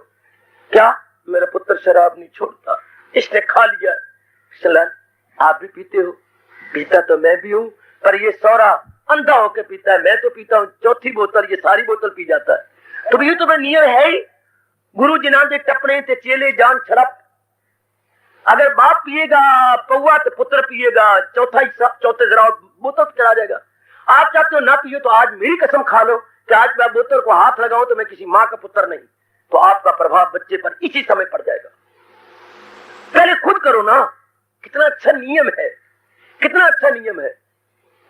क्या मेरा पुत्र शराब नहीं छोड़ता, इसने खा लिया। कृष्ण लाल आप भी पीते हो? पीता तो मैं भी हूं, पर ये सौरा अंधा होकर पीता है, मैं तो पीता हूं चौथी बोतल, ये सारी बोतल पी जाता है। तो ये तो मैं नियम है ही। गुरु जी ना दे टपने ते चेले जान छड़प। अगर बाप पिएगा पौवा तो पुत्र पिएगा चौथा हिस्सा, चौथे जरा बोतल चला जाएगा। आप चाहते हो ना पियो तो आज मेरी कसम खा लो कि आज मैं बोतल को हाथ लगाऊं तो मैं किसी माँ का पुत्र नहीं, तो आपका प्रभाव बच्चे पर इसी समय पड़ जाएगा। पहले खुद करो ना। कितना अच्छा नियम है, कितना अच्छा नियम है,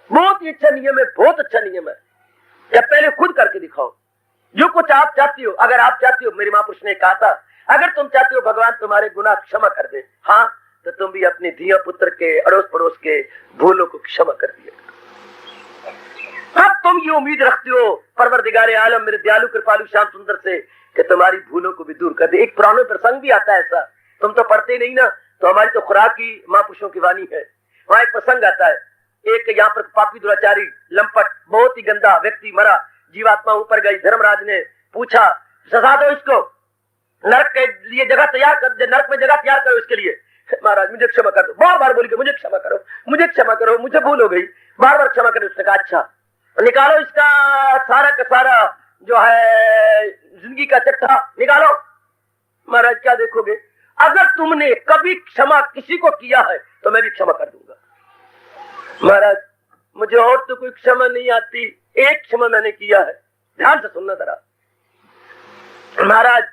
बहुत ही अच्छा नियम है, बहुत अच्छा नियम है। क्या पहले खुद करके दिखाओ जो कुछ आप चाहती हो। अगर आप चाहती हो, मेरी महापुरुष ने कहा था, अगर तुम चाहते हो भगवान तुम्हारे गुनाह क्षमा कर दे, हाँ तो तुम भी अपने धिया पुत्र के अड़ोस पड़ोस के भूलों को क्षमा कर दिया। अब तुम ये उम्मीद रखते हो परवरदिगारे आलम मेरे दयालु कृपालु श्याम सुंदर से कि तुम्हारी भूलों को भी दूर कर दे। एक पुराने प्रसंग भी आता है ऐसा, तुम तो पढ़ते नहीं ना, तो हमारी तो खुराक की महापुरुषों की वाणी है। वहां एक प्रसंग आता है, एक यहाँ पर पापी दुराचारी लंपट बहुत ही गंदा व्यक्ति मरा, जीवात्मा ऊपर गई। धर्मराज ने पूछा सजा दो इसको, नरक के लिए जगह तैयार कर, नरक में जगह तैयार करो इसके लिए। महाराज मुझे क्षमा कर दो, बार बार बोली मुझे क्षमा करो, मुझे क्षमा करो, मुझे भूल हो गई, बार बार क्षमा करो। उसने कहा अच्छा निकालो इसका सारा का सारा जो है जिंदगी का चट्टा निकालो। महाराज क्या देखोगे, अगर तुमने कभी क्षमा किसी को किया है तो मैं भी क्षमा कर दूंगा। महाराज मुझे और तो कोई क्षमा नहीं आती, एक क्षमा मैंने किया है, ध्यान से सुनना जरा। महाराज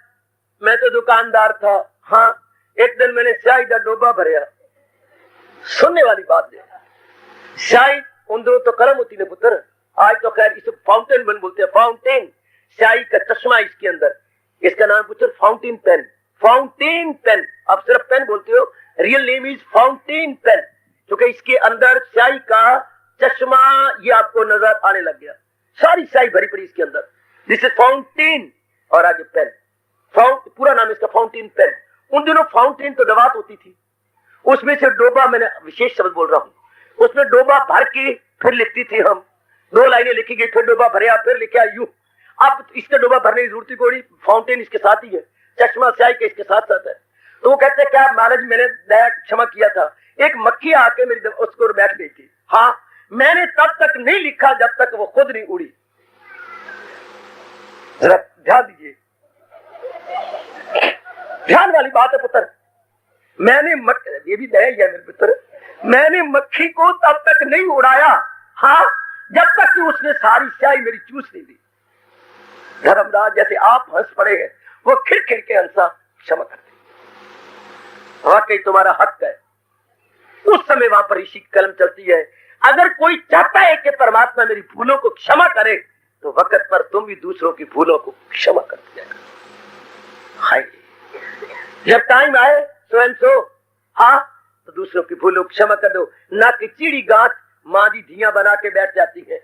मैं तो दुकानदार था, हाँ एक दिन मैंने स्याही का डोबा भरया। सुनने वाली बात है, स्याही उन दोनों तो कलम होती है पुत्र, आज तो खैर इसे फाउंटेन पेन बोलते हैं, फाउंटेन स्याही का चश्मा इसके अंदर, इसका नाम पुत्र फाउंटेन पेन। फाउंटेन पेन, आप सिर्फ पेन बोलते हो, real name is fountain pen, क्योंकि इसके अंदर स्याही का चश्मा ये आपको नजर आने लग गया। सारी स्याही भरी पड़ी इसके अंदर, दिस इज फाउंटेन और आगे पेन। पूरा नाम इसका फाउंटेन पेन। उन दिनों फाउंटेन तो दवात होती थी, उसमें से डोबा, मैंने विशेष शब्द बोल रहा हूं, उसमें डोबा भर के फिर लिखती थी हम, 2 लाइनें लिखी गई, फिर डोबा भरे, फिर लिखे यूं। अब इसका डोबा भरने की जरूरत कोई, फाउंटेन इसके साथ ही है, चश्मा स्याही के इसके साथ साथ है। तो वो कहते क्या महाराज मैंने दया क्षमा किया था, एक मक्खी आके मेरी उसको बैठ गई थी, हाँ मैंने तब तक नहीं लिखा जब तक वो खुद नहीं उड़ी। जरा ध्यान दीजिए, ध्यान वाली बात है पुत्र। मैंने ये भी दया ही है मेरे पुत्र, मैंने मक्खी को तब तक नहीं उड़ाया, हाँ जब तक कि उसने सारी स्याही मेरी चूस नहीं दी। धर्मराज जैसे आप हंस पड़े हैं, वो खिड़ के हंसा, क्षमा करते, वाकई तुम्हारा हक है। उस समय वहां पर ऋषि कलम चलती है, अगर कोई चाहता है कि परमात्मा मेरी भूलों को क्षमा करे तो वक्त पर तुम भी दूसरों की भूलों को क्षमा कर दिया। हाय जब टाइम आए स्वयं सो, हाँ तो दूसरों की भूलों को क्षमा कर दो। ना कि चिड़ी गांठ मादी धिया बना के बैठ जाती है,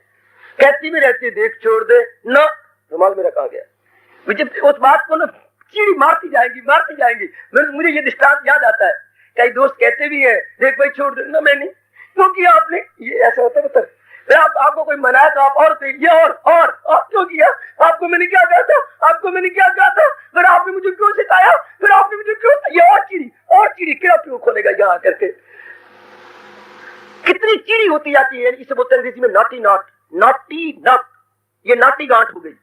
कहती भी रहती देख छोड़ दे ना, रुमाल मेरा कहा गया। मुझे उस बात को ना चिड़ी मारती जाएंगी। मुझे ये दृष्टांत याद आता है, कई दोस्त कहते भी है देख भाई छोड़ दे ना, मैंने क्यों किया आपने, ये ऐसा होता है बता। आपको कोई मनाया तो आप और क्यों किया, आपको मैंने क्या कहा था, फिर आपने मुझे क्यों सिखाया, फिर आपने मुझे क्यों, ये और चिड़ी क्या क्यों खोलेगा यहाँ करके। कितनी चिड़ी होती जाती है, इसे बोलते हैं अंग्रेजी में नॉटी नॉट। ये नाटी गांठ हो गई।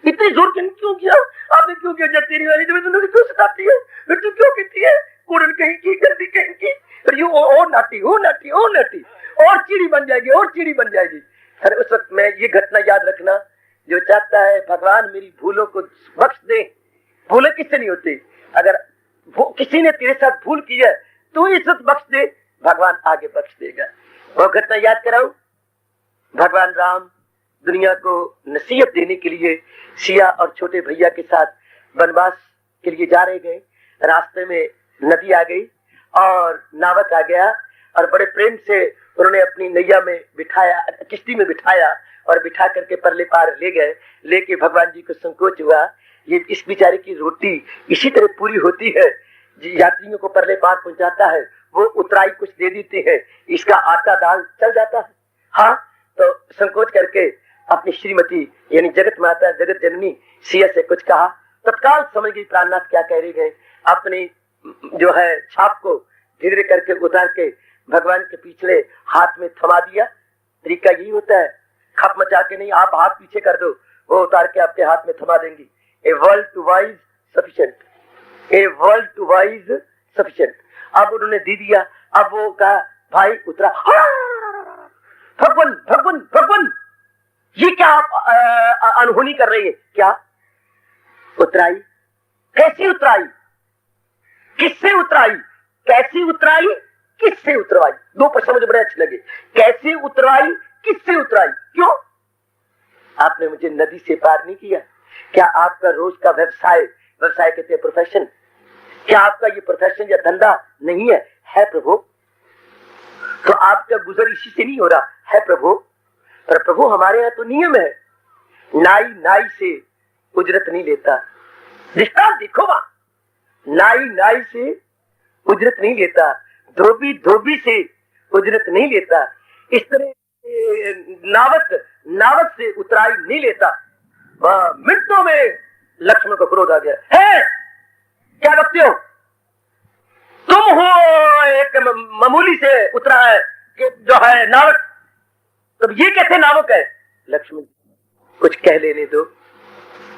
इतनी जोर क्यों किया आपने, क्यों किया? जब तेरी वाली तुम्हें क्यों सताती है, फिर तू क्यों कहती है कूड़न कहीं की, गंदी कहीं की, फिर यू और नाटी हो नाटी हो नाटी, और चिड़ी बन जाएगी और चिड़ी बन जाएगी। अरे उस वक्त मैं ये घटना याद रखना, जो चाहता है भगवान मेरी भूलों को बख्श दे। भूलें किससे नहीं होती, अगर किसी ने तेरे साथ भूल की है तो इज्जत बख्श दे, भगवान आगे बख्श देगा। वो घटना याद कराऊं, भगवान राम दुनिया को नसीहत देने के लिए सिया और छोटे भैया के साथ वनवास के लिए जा रहे गए। रास्ते में नदी आ गई और नावक आ गया और बड़े प्रेम से उन्होंने अपनी नैया में बिठाया, किश्ती में बिठाया और बिठा करके परले पार ले गए। लेके भगवान जी को संकोच हुआ, ये इस बेचारे की रोटी इसी तरह पूरी होती है, यात्रियों को परले पार पहुंचाता है, वो उतराई कुछ दे देते हैं, इसका आटा दाल चल जाता है। हाँ, तो संकोच करके अपनी श्रीमती यानी जगत माता जगत जननी सिया से कुछ कहा। तत्काल समझ गई प्राणनाथ क्या कह रहे गए। अपनी जो है छाप को धीरे करके उतार के भगवान के पिछले हाथ में थमा दिया। तरीका यही होता है, खप मचा के नहीं, आप हाथ पीछे कर दो, वो उतार के आपके हाथ में थमा देंगी। A world to wise sufficient, a world to wise sufficient. अब उन्होंने दे दिया। अब वो कहा भाई उतरा, भगवान भगवान भगवान ये क्या आप अनहोनी कर रही है? क्या उतराई? कैसी उतराई? किससे उतराई? कैसी उतराई? किससे उतराई? दो प्रश्न मुझे बड़े अच्छे लगे। कैसे उतराई, किससे उतराई? क्यों? आपने मुझे नदी से पार नहीं किया। क्या आपका रोज का व्यवसाय, व्यवसाय कहते हैं प्रोफेशन, क्या आपका ये प्रोफेशन या धंधा नहीं है? है प्रभु। तो आपका गुजर इसी से नहीं हो रहा है प्रभु। पर प्रभु हमारे यहाँ तो नियम है, नाई नाई से उजरत नहीं लेता। दृष्टांत देखो वहां, नाई नाई से उजरत नहीं लेता, धोबी धोबी से उजरत नहीं लेता। इस तरह नावक नावक से उतराई नहीं लेता। मिनटों में लक्ष्मण को क्रोध आ गया। है क्या बकते हो तुम? हो एक मामूली से उतरा है कि जो है नावक, तो ये कैसे नावक है? लक्ष्मण कुछ कह लेने दो।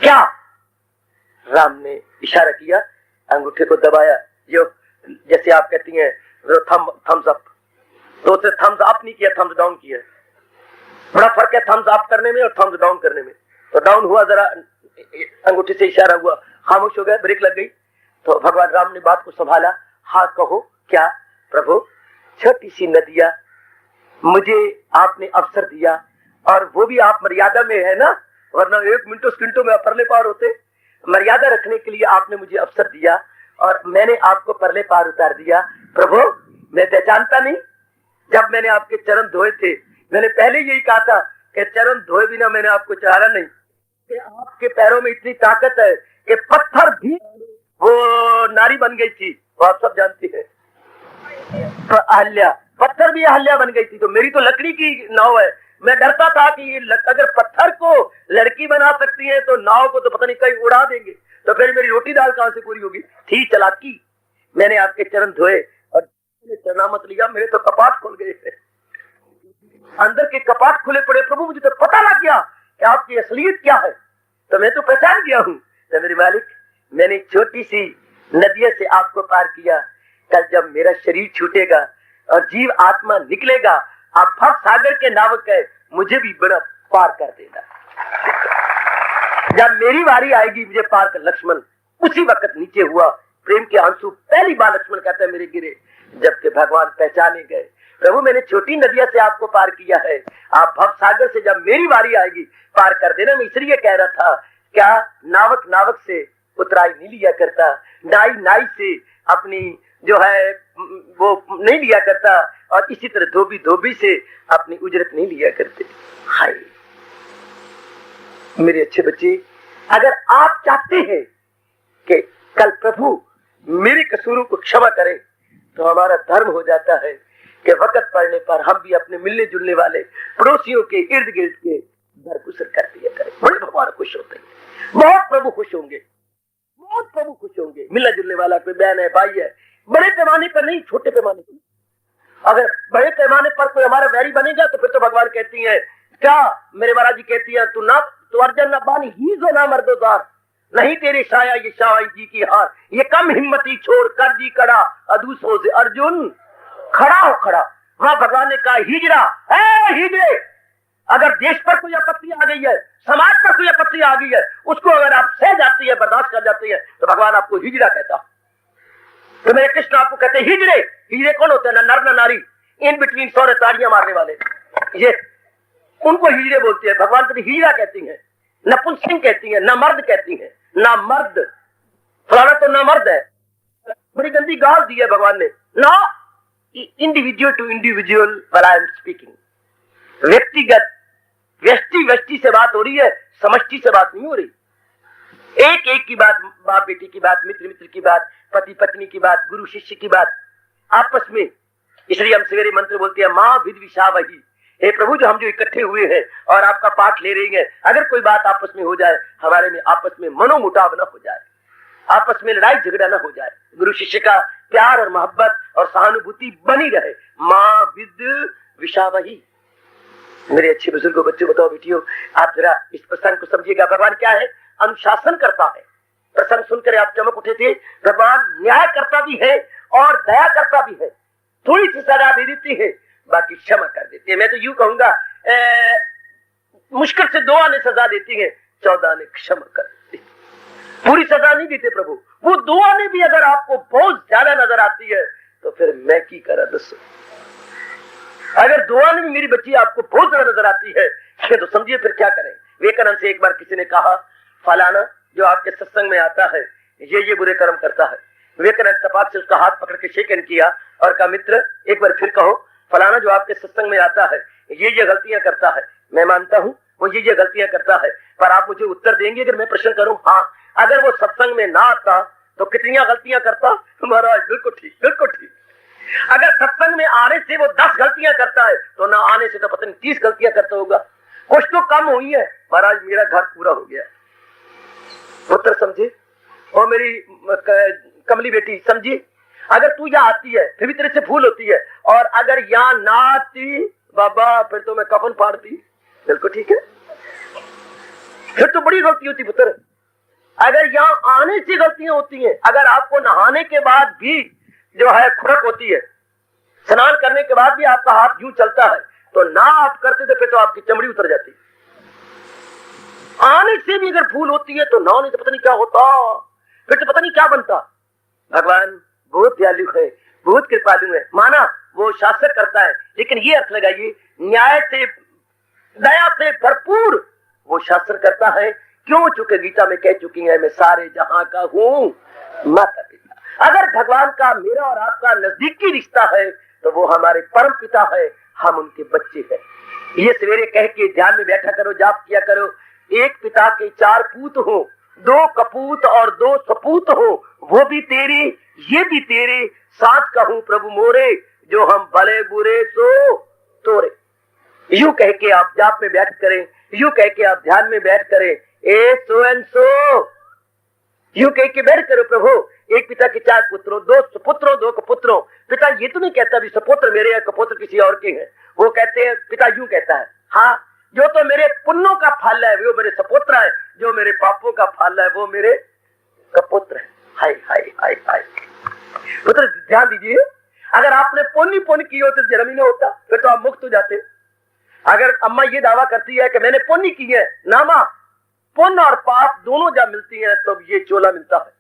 क्या? राम ने इशारा किया, अंगूठे को दबाया, जो जैसे आप कहती हैं थम्स अप, तो उसे थम्स अप नहीं किया, थम्स डाउन किया। बड़ा फर्क है थम्स अप करने में और थम्स डाउन करने में। तो डाउन हुआ, जरा अंगूठे से इशारा हुआ, खामोश हो गया, ब्रेक लग गई। तो भगवान राम ने बात को संभाला। हाँ कहो क्या? प्रभु छोटी सी नदिया, मुझे आपने अवसर दिया और वो भी आप मर्यादा में है ना, वरना 1 मिनटों सेकंडों में परले पार होते। मर्यादा रखने के लिए आपने मुझे अवसर दिया और मैंने आपको परले पार उतार दिया। प्रभु मैं पहचानता नहीं, जब मैंने आपके चरण धोए थे, मैंने पहले यही कहा था कि चरण धोए बिना मैंने आपको चढ़ाना नहीं, कि आपके पैरों में इतनी ताकत है कि पत्थर भी वो नारी बन गई थी, वो आप सब जानती है। अहल्या, पत्थर भी अहल्या बन गई थी। तो मेरी तो लकड़ी की नाव है। मैं डरता था कि अगर पत्थर को लड़की बना सकती है तो नाव को तो पता नहीं कहीं उड़ा देंगे, तो फिर मेरी रोटी दाल कहां से पूरी होगी। थी चालाकी। मैंने आपके चरण धोए और चरना मत लिया, मेरे तो कपाट खुल गए थे, अंदर के कपाट खुले पड़े। प्रभु मुझे तो पता लग गया कि आपकी असलियत क्या है, तो मैं तो पहचान गया हूँ। तो मेरे मालिक, मैंने छोटी सी नदिया से आपको पार किया। कल जब मेरा शरीर छूटेगा और जीव आत्मा निकलेगा, आप भव सागर के नावक है, मुझे भी बड़ा पार कर देगा। जब मेरी बारी आएगी मुझे पार कर। लक्ष्मण उसी वक्त नीचे हुआ, प्रेम के आंसू पहली बार लक्ष्मण कहता है मेरे गिरे, जबकि भगवान पहचाने गए। प्रभु मैंने छोटी नदिया से आपको पार किया है, आप भव सागर से जब मेरी बारी आएगी पार कर देना। मैं इसलिए कह रहा था, क्या नावक नावक से उतराई नहीं लिया करता, नाई नाई से अपनी जो है वो नहीं लिया करता, और इसी तरह धोबी धोबी से अपनी उजरत नहीं लिया करते। हाय मेरे अच्छे बच्चे, अगर आप चाहते हैं कि कल प्रभु मेरे कसूरों को क्षमा करें, तो हमारा धर्म हो जाता है कि वक्त पड़ने पर हम भी अपने मिलने जुलने वाले पड़ोसियों के इर्द गिर्द के दरगुजर कर दिया करें। बड़े भगवान खुश होते हैं, बहुत प्रभु खुश होंगे, बहुत प्रभु खुश होंगे। मिलने जुलने वाला कोई बहन है, भाई है, बड़े पैमाने पर नहीं, छोटे पैमाने पर। अगर बड़े पैमाने पर कोई हमारा वैरी बनेगा तो फिर तो भगवान कहती है क्या मेरे महाराज जी कहती है, तू अर्जन न बानी ही जो ना मर्दोदार, नहीं तेरे शाया ये शाही जी की हार, ये कम हिम्मती छोड़ कर जी कड़ा अदूसों से अर्जुन खड़ा हो खड़ा। वहां भगवान ने कहा हिजड़ा है, हिजड़े अगर देश पर कोई आपत्ति आ गई है, समाज पर कोई आपत्ति आ गई है, उसको अगर आप सह जाती है, बर्दाश्त कर जाती है, तो भगवान आपको हिजड़ा कहता। तो मेरे कृष्ण आपको कहते हैं हिजड़े। हिजड़े कौन होते हैं? ना नर ना नारी, इन बिटवीन 100 ताड़ियां मारने वाले, ये उनको हिजड़े बोलते हैं। भगवान कभी हिजड़ा कहती है, नपुंसक कहती है, न मर्द कहती है, ना मर्द फलाना तो ना मर्द है। बड़ी गंदी गाल दी है भगवान ने ना। Individual to individual I am speaking, व्यक्तिगत व्यष्टि से बात हो रही है, समष्टि से बात नहीं हो रही। एक एक की बात, बाप बेटी की बात, मित्र मित्र की बात, पति पत्नी की बात, गुरु शिष्य की बात आपस में। इसलिए हम सवेरे मंत्र बोलते हैं माँ विद विषावही, हे प्रभु जो हम जो इकट्ठे हुए हैं और आपका पाठ ले रहे हैं, अगर कोई बात आपस में हो जाए, हमारे में आपस में मनोमुटाव न हो जाए, आपस में लड़ाई झगड़ा न हो जाए, गुरु शिष्य का प्यार और मोहब्बत और सहानुभूति बनी रहे। माँ विद विषावही। मेरे अच्छे बुजुर्गों, बच्चों, बताओ बेटियों, आप जरा इस प्रसंग को समझिएगा। भगवान क्या है? अनुशासन करता है। प्रसंग सुनकर आप चमक उठे थे। भगवान न्याय करता भी है और दया करता भी है। थोड़ी सी सजा दे देती है, बाकी क्षमा कर देती है। मैं तो यूं कहूंगा मुश्किल से 2 आने सजा देती है, 14 आने क्षमा कर देती है। पूरी सजा नहीं देते प्रभु। वो 2 आने भी अगर आपको बहुत ज्यादा नजर आती है तो फिर मैं की करा दसो। अगर 2 आने में मेरी बच्ची आपको बहुत ज्यादा नजर आती है तो समझिए फिर क्या करें। विवेकानंद से एक बार किसी ने कहा फलाना जो आपके सत्संग में आता है ये बुरे कर्म करता है। विवेकानंद तपाक से उसका हाथ पकड़ के शेकन किया और कहा मित्र एक बार फिर कहो, फलाना जो आपके सत्संग में आता है ये गलतियां करता है, मैं मानता हूँ वो ये गलतियां करता है, पर आप मुझे उत्तर देंगे अगर मैं प्रश्न करूं? हाँ। अगर वो सत्संग में ना आता तो कितनी गलतियां करता? महाराज बिल्कुल ठीक, बिल्कुल ठीक। अगर सत्संग में आने से वो 10 गलतियां करता है तो ना आने से तो पता नहीं 30 गलतियां करता होगा। कुछ तो कम हुई है। महाराज मेरा घर पूरा हो गया। पुत्र समझे और मेरी कमली बेटी समझी, अगर तू यहाँ आती है फिर भी तेरे से भूल होती है, और अगर यहाँ ना आती बाबा फिर तो मैं कफन फाड़ती। बिल्कुल ठीक है, फिर तो बड़ी गलती होती पुत्र। अगर यहाँ आने से गलतियां होती हैं, अगर आपको नहाने के बाद भी जो है खुरक होती है, स्नान करने के बाद भी आपका हाथ यूं चलता है, तो ना आप करते तो फिर तो आपकी चमड़ी उतर जाती। आने से भी अगर भूल होती है तो ना आने से पता नहीं क्या होता, फिर तो पता नहीं क्या बनता। भगवान बहुत दयालु है, बहुत कृपालु है। माना वो शासन करता है, लेकिन ये अर्थ लगाइए न्याय से दया से भरपूर वो शासन करता है। क्यों? चूंकि गीता में कह चुकी है मैं सारे जहां का हूं माता पिता। अगर भगवान का मेरा और आपका नजदीकी रिश्ता है तो वो हमारे परम पिता है, हम उनके बच्चे हैं। ये सवेरे कह के ध्यान में बैठा करो, जाप किया करो। एक पिता के 4 पूत हो, 2 कपूत और 2 सपूत हो, वो भी तेरे ये भी तेरे, साथ कहूं प्रभु मोरे, जो हम भले बुरे सो तोरे। यूं कह के आप जाप में बैठ करें, यूं कह के आप ध्यान में बैठ करें, ए सो एंड सो, यूं कह के बैठ करो प्रभु। एक पिता के 4 पुत्रों, 2 सपुत्रों 2 कपुत्रों। पिता ये तो नहीं कहता भी सपुत्र मेरे या कपुत्र किसी और के हैं। वो कहते हैं, पिता यूं कहता है, हाँ जो तो मेरे पुण्यों का फल है वो मेरे सपुत्र है, जो मेरे पापों का फल है वो मेरे कपुत्र है। हाय हाय हाय हाय। पुत्र ध्यान दीजिए, अगर आपने पुण्य की हो तो जन्म ही नहीं होता, फिर तो आप मुक्त हो जाते। अगर अम्मा ये दावा करती है कि मैंने पुण्य की है, नामा पुण्य और पाप दोनों जब मिलती हैं तो ये चोला मिलता है।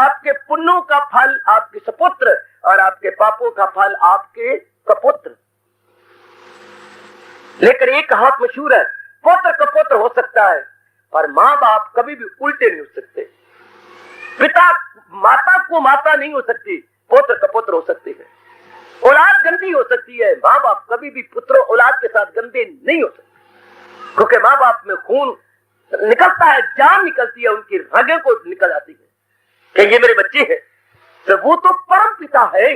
आपके पुण्यों का फल आपके सपुत्र और आपके पापों का फल आपके कपुत्र। लेकिन एक हाथ मशहूर है, पुत्र कपुत्र हो सकता है पर माँ बाप कभी भी उल्टे नहीं हो सकते। पिता माता को माता नहीं हो सकती, पुत्र कपुत्र हो सकते हैं। औलाद गंदी हो सकती है, माँ बाप कभी भी पुत्र औलाद के साथ गंदे नहीं हो सकते, क्योंकि माँ बाप में खून निकलता है, जान निकलती है, उनकी रगें को निकल आती है कि ये मेरे बच्चे हैं। तो वो तो परम पिता है।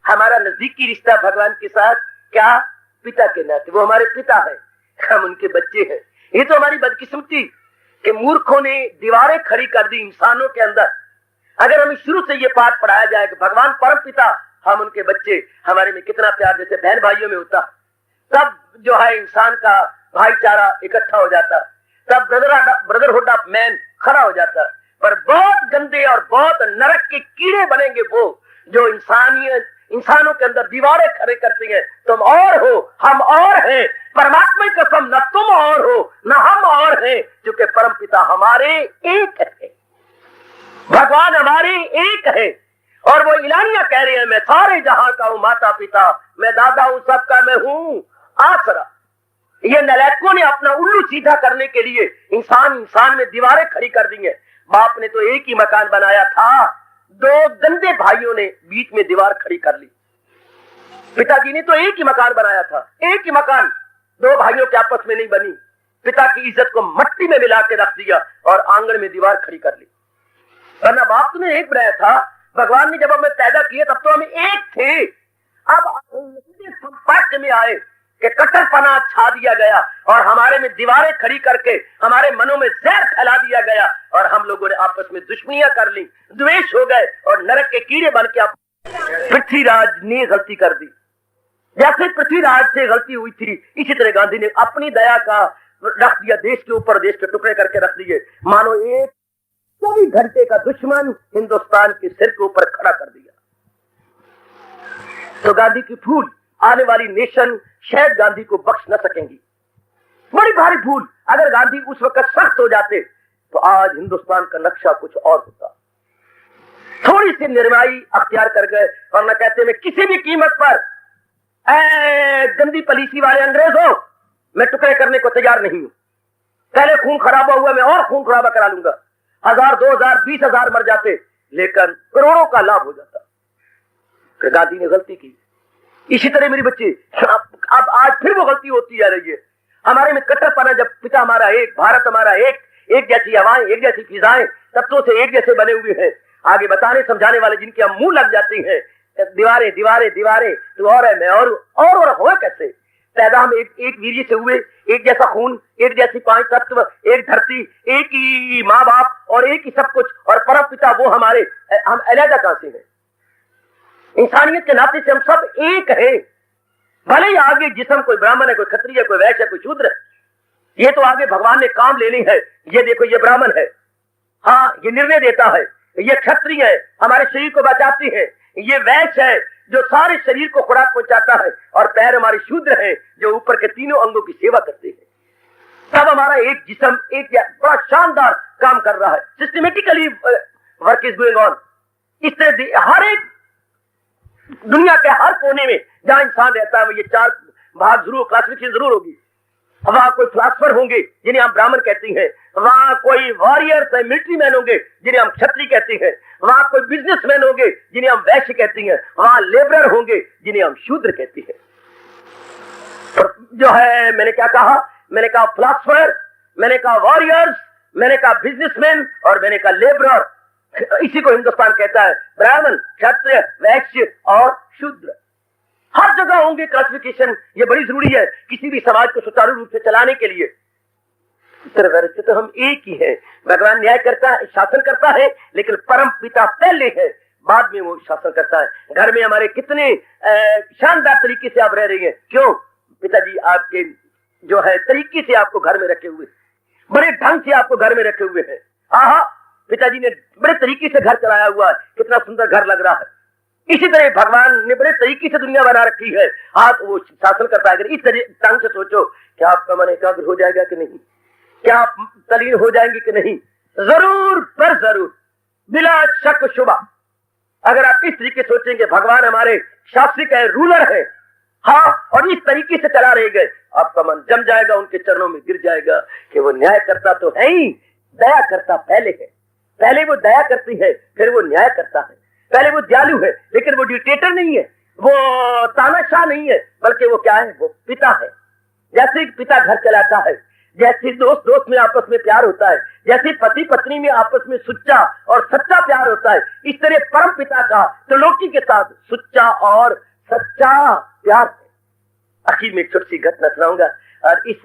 हमारा नजदीकी रिश्ता भगवान के साथ क्या? पिता के नाते वो हमारे पिता है, हम उनके बच्चे हैं। ये तो हमारी बदकिस्मती कि मूर्खों ने दीवारें खड़ी कर दी इंसानों के अंदर। अगर हमें शुरू से ये पाठ पढ़ाया जाए कि भगवान परम पिता, हम उनके बच्चे, हमारे में कितना प्यार जैसे बहन भाइयों में होता, तब जो है इंसान का भाईचारा इकट्ठा हो जाता, तब ब्रदरहुड ऑफ मैन खड़ा हो जाता। पर बहुत गंदे और बहुत नरक के कीड़े बनेंगे वो जो इंसानों के अंदर दीवारें खड़े करती हैं। तुम और हो, हम और हैं, परमात्मा की कसम, न तुम और हो न हम और हैं, क्योंकि परम पिता हमारे एक है, भगवान हमारे एक है। और वो इलानिया कह रहे हैं, मैं सारे जहां का हूं माता पिता, मैं दादा हूं सबका, मैं हूं आसरा। ये नलायकों ने अपना उल्लू सीधा करने के लिए इंसान में दीवारें खड़ी कर दी हैं। बाप ने तो एक ही मकान बनाया था, दो गंदे भाइयों ने बीच में दीवार खड़ी कर ली। पिताजी ने तो एक ही मकान बनाया था, एक ही मकान, दो भाइयों के आपस में नहीं बनी। पिता की इज्जत को मट्टी में मिला के रख दिया और आंगन में दीवार खड़ी कर ली। वरना बाप तो ने एक बनाया था। भगवान ने जब हमें पैदा किया तब तो हम एक थे। अब संपर्क में आए कि कट्टरपना छा दिया गया और हमारे में दीवारें खड़ी करके हमारे मनों में जहर फैला दिया गया और हम लोगों ने आपस में दुश्मनियां कर ली, द्वेष हो गए और नरक के कीड़े बन के पृथ्वीराज ने गलती कर दी। जैसे पृथ्वीराज से गलती हुई थी, इसी तरह गांधी ने अपनी दया का रख दिया देश के ऊपर, देश के टुकड़े करके रख दिए। मानो एक 24 घंटे का दुश्मन हिंदुस्तान के सिर के ऊपर खड़ा कर दिया। तो गांधी की भूल आने वाली नेशन शायद गांधी को बख्श न सकेंगी। बड़ी भारी भूल। अगर गांधी उस वक्त सख्त हो जाते तो आज हिंदुस्तान का नक्शा कुछ और होता। थोड़ी सी निर्माई अख्तियार कर गए और न कहते मैं किसी भी कीमत पर गंदी पॉलिसी वाले अंग्रेज हो, मैं टुकड़े करने को तैयार नहीं हूं। पहले खून खराबा हुआ, मैं और खून खराबा करा लूंगा। 1000, 2000, 20,000 मर जाते, लेकिन करोड़ों का लाभ हो जाता। कि गांधी ने गलती की। इसी तरह मेरी बच्ची, अब आज फिर वो गलती होती जा रही है। हमारे में कट्टरपना, जब पिता हमारा एक, भारत हमारा एक जैसी हवाएं, एक जैसी फिजाएं, तत्वों से एक जैसे बने हुए हैं। आगे बताने समझाने वाले जिनके हम मुंह लग जाते हैं, दीवारें दीवारें दीवारें, तू और है मैं और हो कैसे? पैदा हम एक वीर्य से हुए, एक जैसा खून, एक जैसी 5 तत्व, एक धरती, एक ही माँ बाप और एक ही सब कुछ, और परम पिता वो हमारे, हम अलग कहां से हैं? इंसानियत के नाते से हम सब एक हैं। भले ही आगे जिस्म कोई ब्राह्मण है, कोई क्षत्रिय है, कोई वैश्य है, कोई शूद्र है, ये तो आगे भगवान ने काम लेनी है। ये देखो, ये ब्राह्मण है, हाँ ये निर्णय देता है, ये क्षत्रिय है, हमारे शरीर को बचाती है, ये वैश्य है जो सारे शरीर को खुराक पहुंचाता है, और पैर हमारे शूद्र है जो ऊपर के तीनों अंगों की सेवा करते हैं। तब हमारा एक जिस्म एक बड़ा शानदार काम कर रहा है। Systematically work is going on. इससे हर एक दुनिया के हर कोने में जहां इंसान रहता है, ये 4 भाग जरूर, क्लासिफिकेशन जरूर होगी। वहां कोई फिलासफर होंगे जिन्हें हम ब्राह्मण कहते हैं, वहां कोई वॉरियर्स है, मिलिट्री मैन होंगे जिन्हें हम क्षत्रिय कहते हैं, वहां कोई बिजनेसमैन होंगे जिन्हें हम वैश्य कहते हैं, वहां लेबरर होंगे जिन्हें हम शूद्र कहते हैं। जो है, मैंने क्या कहा? मैंने कहा फिलासफर, मैंने कहा वॉरियर्स, मैंने कहा बिजनेसमैन और मैंने कहा लेबरर। इसी को हिंदुस्तान कहता है, ब्राह्मण, क्षत्रिय, वैश्य और शूद्र। हर जगह होंगे क्लासिफिकेशन। ये बड़ी जरूरी है किसी भी समाज को सुचारू रूप से चलाने के लिए। वैसे तो हम एक ही है। भगवान न्याय करता है, शासन करता है, लेकिन परम पिता पहले है, बाद में वो शासन करता है। घर में हमारे कितने शानदार तरीके से आप रह रही हैं। क्यों? पिताजी आपके जो है तरीके से आपको घर में रखे हुए, बड़े ढंग से आपको घर में रखे हुए हैं। हाँ, पिताजी ने बड़े तरीके से घर चलाया हुआ है, कितना सुंदर घर लग रहा है। इसी तरह भगवान ने बड़े तरीके से दुनिया बना रखी है। आप वो शासन करता है। अगर इस ढंग से सोचो, क्या आपका मन एकाग्र हो जाएगा कि नहीं? क्या आप तल्लीन हो जाएंगे कि नहीं? जरूर पर जरूर, बिला शक शुबा। अगर आप इस तरीके सोचेंगे, भगवान हमारे शासक है, रूलर है, हाँ, और इस तरीके से चला रहेंगे, आपका मन जम जाएगा, उनके चरणों में गिर जाएगा कि वो न्याय करता तो है ही, दया करता पहले है। पहले वो दया करती है, फिर वो न्याय करता है। पहले वो दयालु है, लेकिन वो डिक्टेटर नहीं है, वो तानाशाह नहीं है, बल्कि वो क्या है? वो पिता है। जैसे पिता घर चलाता है, जैसे दोस्त में आपस में प्यार होता है, जैसे पति पत्नी में आपस में सुच्चा और सच्चा प्यार होता है, इस तरह परम पिता का त्रिलोकी के साथ सुच्चा और सच्चा प्यार है। आखिर में एक छोटी सी घटना सुनाऊंगा, और इस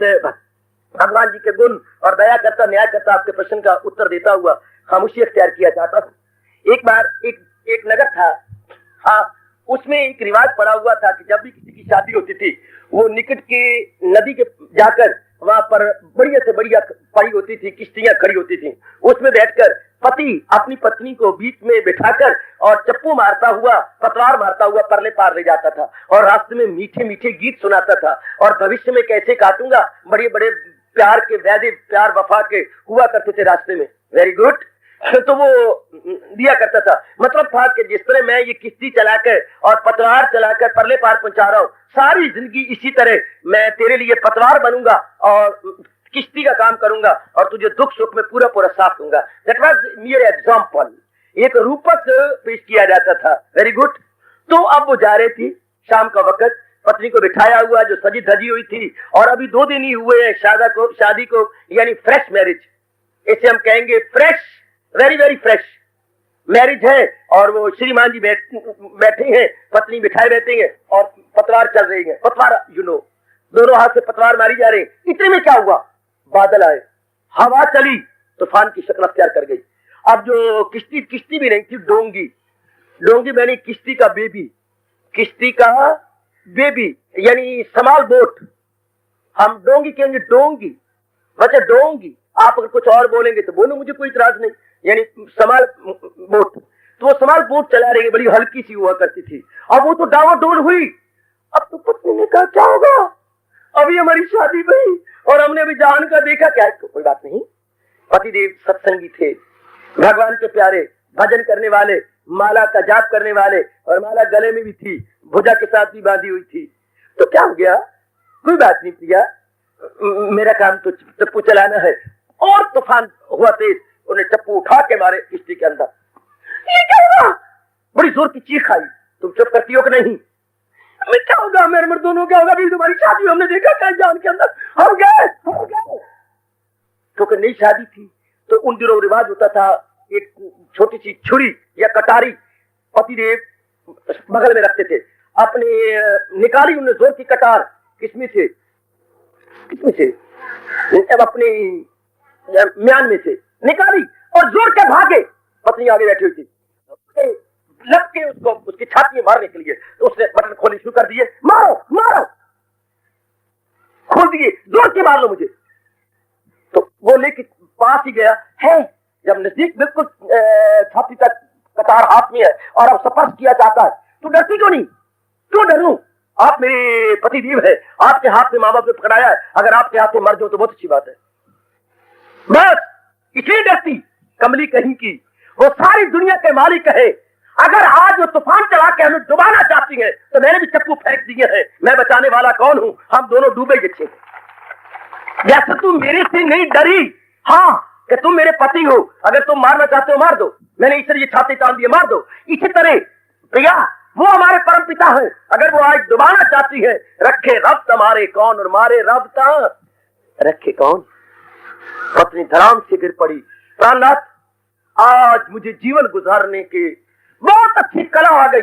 भगवान जी के गुण और दया करता, न्याय करता, आपके प्रश्न का उत्तर देता हुआ खामोशी अख्तियार किया चाहता हूं। एक बार एक नगर था, हाँ, उसमें एक रिवाज पड़ा हुआ था कि जब भी किसी की शादी होती थी, वो निकट के नदी के जाकर वहां पर बढ़िया से बढ़िया पड़ी होती थी, किश्तियां खड़ी होती थी। उसमें बैठकर पति अपनी पत्नी को बीच में बिठाकर और चप्पू मारता हुआ, पतवार मारता हुआ परले पार ले जाता था और रास्ते में मीठे मीठे गीत सुनाता था और भविष्य में कैसे काटूंगा, बड़े बड़े प्यार के वादे, प्यार वफा के हुआ करते थे रास्ते में। Very good. तो वो दिया करता था। मतलब था कि जिस तरह मैं ये किश्ती चलाकर और पतवार चलाकर परले पार पहुंचा रहा हूं, सारी जिंदगी इसी तरह मैं तेरे लिए पतवार बनूंगा और किश्ती का काम करूंगा और तुझे दुख सुख में पूरा पूरा साथ दूंगा। दैट वाज मेयर एग्जाम्पल, एक रूपक पेश किया जाता था। Very good. तो अब वो जा रही थी, शाम का वक्त, पत्नी को बिठाया हुआ जो सजी धजी हुई थी और अभी 2 दिन ही हुए हैं शादी को, यानी फ्रेश मैरिज, इसे हम कहेंगे fresh, very very fresh marriage है। और वो श्रीमान जी बैठे हैं, पत्नी बिठाए बैठे हैं और पतवार चल रही है, पतवार दोनों हाथ से पतवार मारी जा रही। इतने में क्या हुआ, बादल आए, हवा चली, तूफान की शक्ल अख्तियार कर गई। अब जो किश्ती भी नहीं थी, डोंगी मैंने किश्ती का बेबी यानी स्मॉल बोट, हम डोंगी कहेंगे, वैसे डोंगी। आप अगर कुछ और बोलेंगे तो बोलो, मुझे कोई इतराज नहीं, यानी स्मॉल बोट। तो वो स्मॉल बोट चला रही है, बड़ी हल्की सी हुआ करती थी। अब वो तो डावाडोल हुई। अब तो पत्नी ने कहा क्या होगा, अभी हमारी शादी हुई और हमने अभी जान का देखा क्या है। तो कोई बात नहीं, पतिदेव सत्संगी थे, भगवान के प्यारे, भजन करने वाले, माला का जाप करने वाले, और माला गले में भी थी, भुजा के साथ भी बांधी हुई थी। तो क्या हो गया, कोई बात नहीं प्रिया, मेरा काम तो चप्पू चलाना है। और तूफान हुआ तेज, उन्हें चप्पू उठा के मारे किश्ती के अंदर। ये क्या हुआ, बड़ी जोर की चीख आई। तुम चुप करती हो कि नहीं, क्या होगा, मेरे मर्दों क्या होगा, अभी तुम्हारी शादी हमने देखा क्या जान के अंदर, हम गए। क्योंकि नई शादी थी तो उन दिनों रिवाज होता था, एक छोटी सी छुरी या कटारी पतिदेव बगल में रखते थे, अपने निकाली उन्हें जोर की कटार, किसमें से अब अपने म्यान में से निकाली और जोर के भागे। पत्नी आगे बैठी हुई थी, लग के उसको उसकी छाती में मारने के लिए, तो उसने बटन खोलने शुरू कर दिए, मारो, खोल दिए, जोर के मार लो मुझे। तो वो लेके पास ही गया है, जब नजदीक बिल्कुल छाती तक कतार हाथ में है और अब स्पर्श किया जाता है, तो डरती क्यों नहीं, क्यों डरूं, आप मेरे पतिदेव है, आपके हाथ में माँ बाप ने पकड़ाया है, अगर आपके हाथ में मर जाओ तो बहुत अच्छी बात है। बस इसलिए डरती कमली कहीं की, वो सारी दुनिया के मालिक है। अगर आज वो तूफान चला के हमें डुबाना चाहती है तो मैंने भी चप्पू फेंक दिए हैं, मैं बचाने वाला कौन हूं, हम दोनों डूबे गिच्छे। जैसे तुम मेरे से नहीं डरी, हाँ कि तुम मेरे पति हो, अगर तुम मारना चाहते हो मार दो, मैंने इसलिए छाती तान दिए, मार दो। इसी तरह प्रिया वो हमारे परम पिता है, अगर वो आज डुबाना चाहती है, रखे रब तुम्हारे कौन और मारे रब ता रखे कौन। पत्नी धराम से गिर पड़ी, प्राणनाथ आज मुझे जीवन गुजारने के बहुत अच्छी कला आ गई,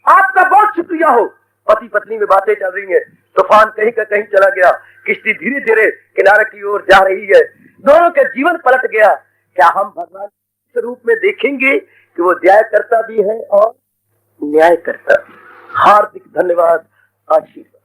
आपका बहुत शुक्रिया हो। पति पत्नी में बातें चल रही हैं, तूफान कहीं का कहीं चला गया, किश्ती धीरे धीरे किनारे की ओर जा रही है, दोनों का जीवन पलट गया। क्या हम भगवान के रूप में देखेंगे कि वो दया करता भी है और न्याय करता भी। हार्दिक धन्यवाद, आशीर्वाद।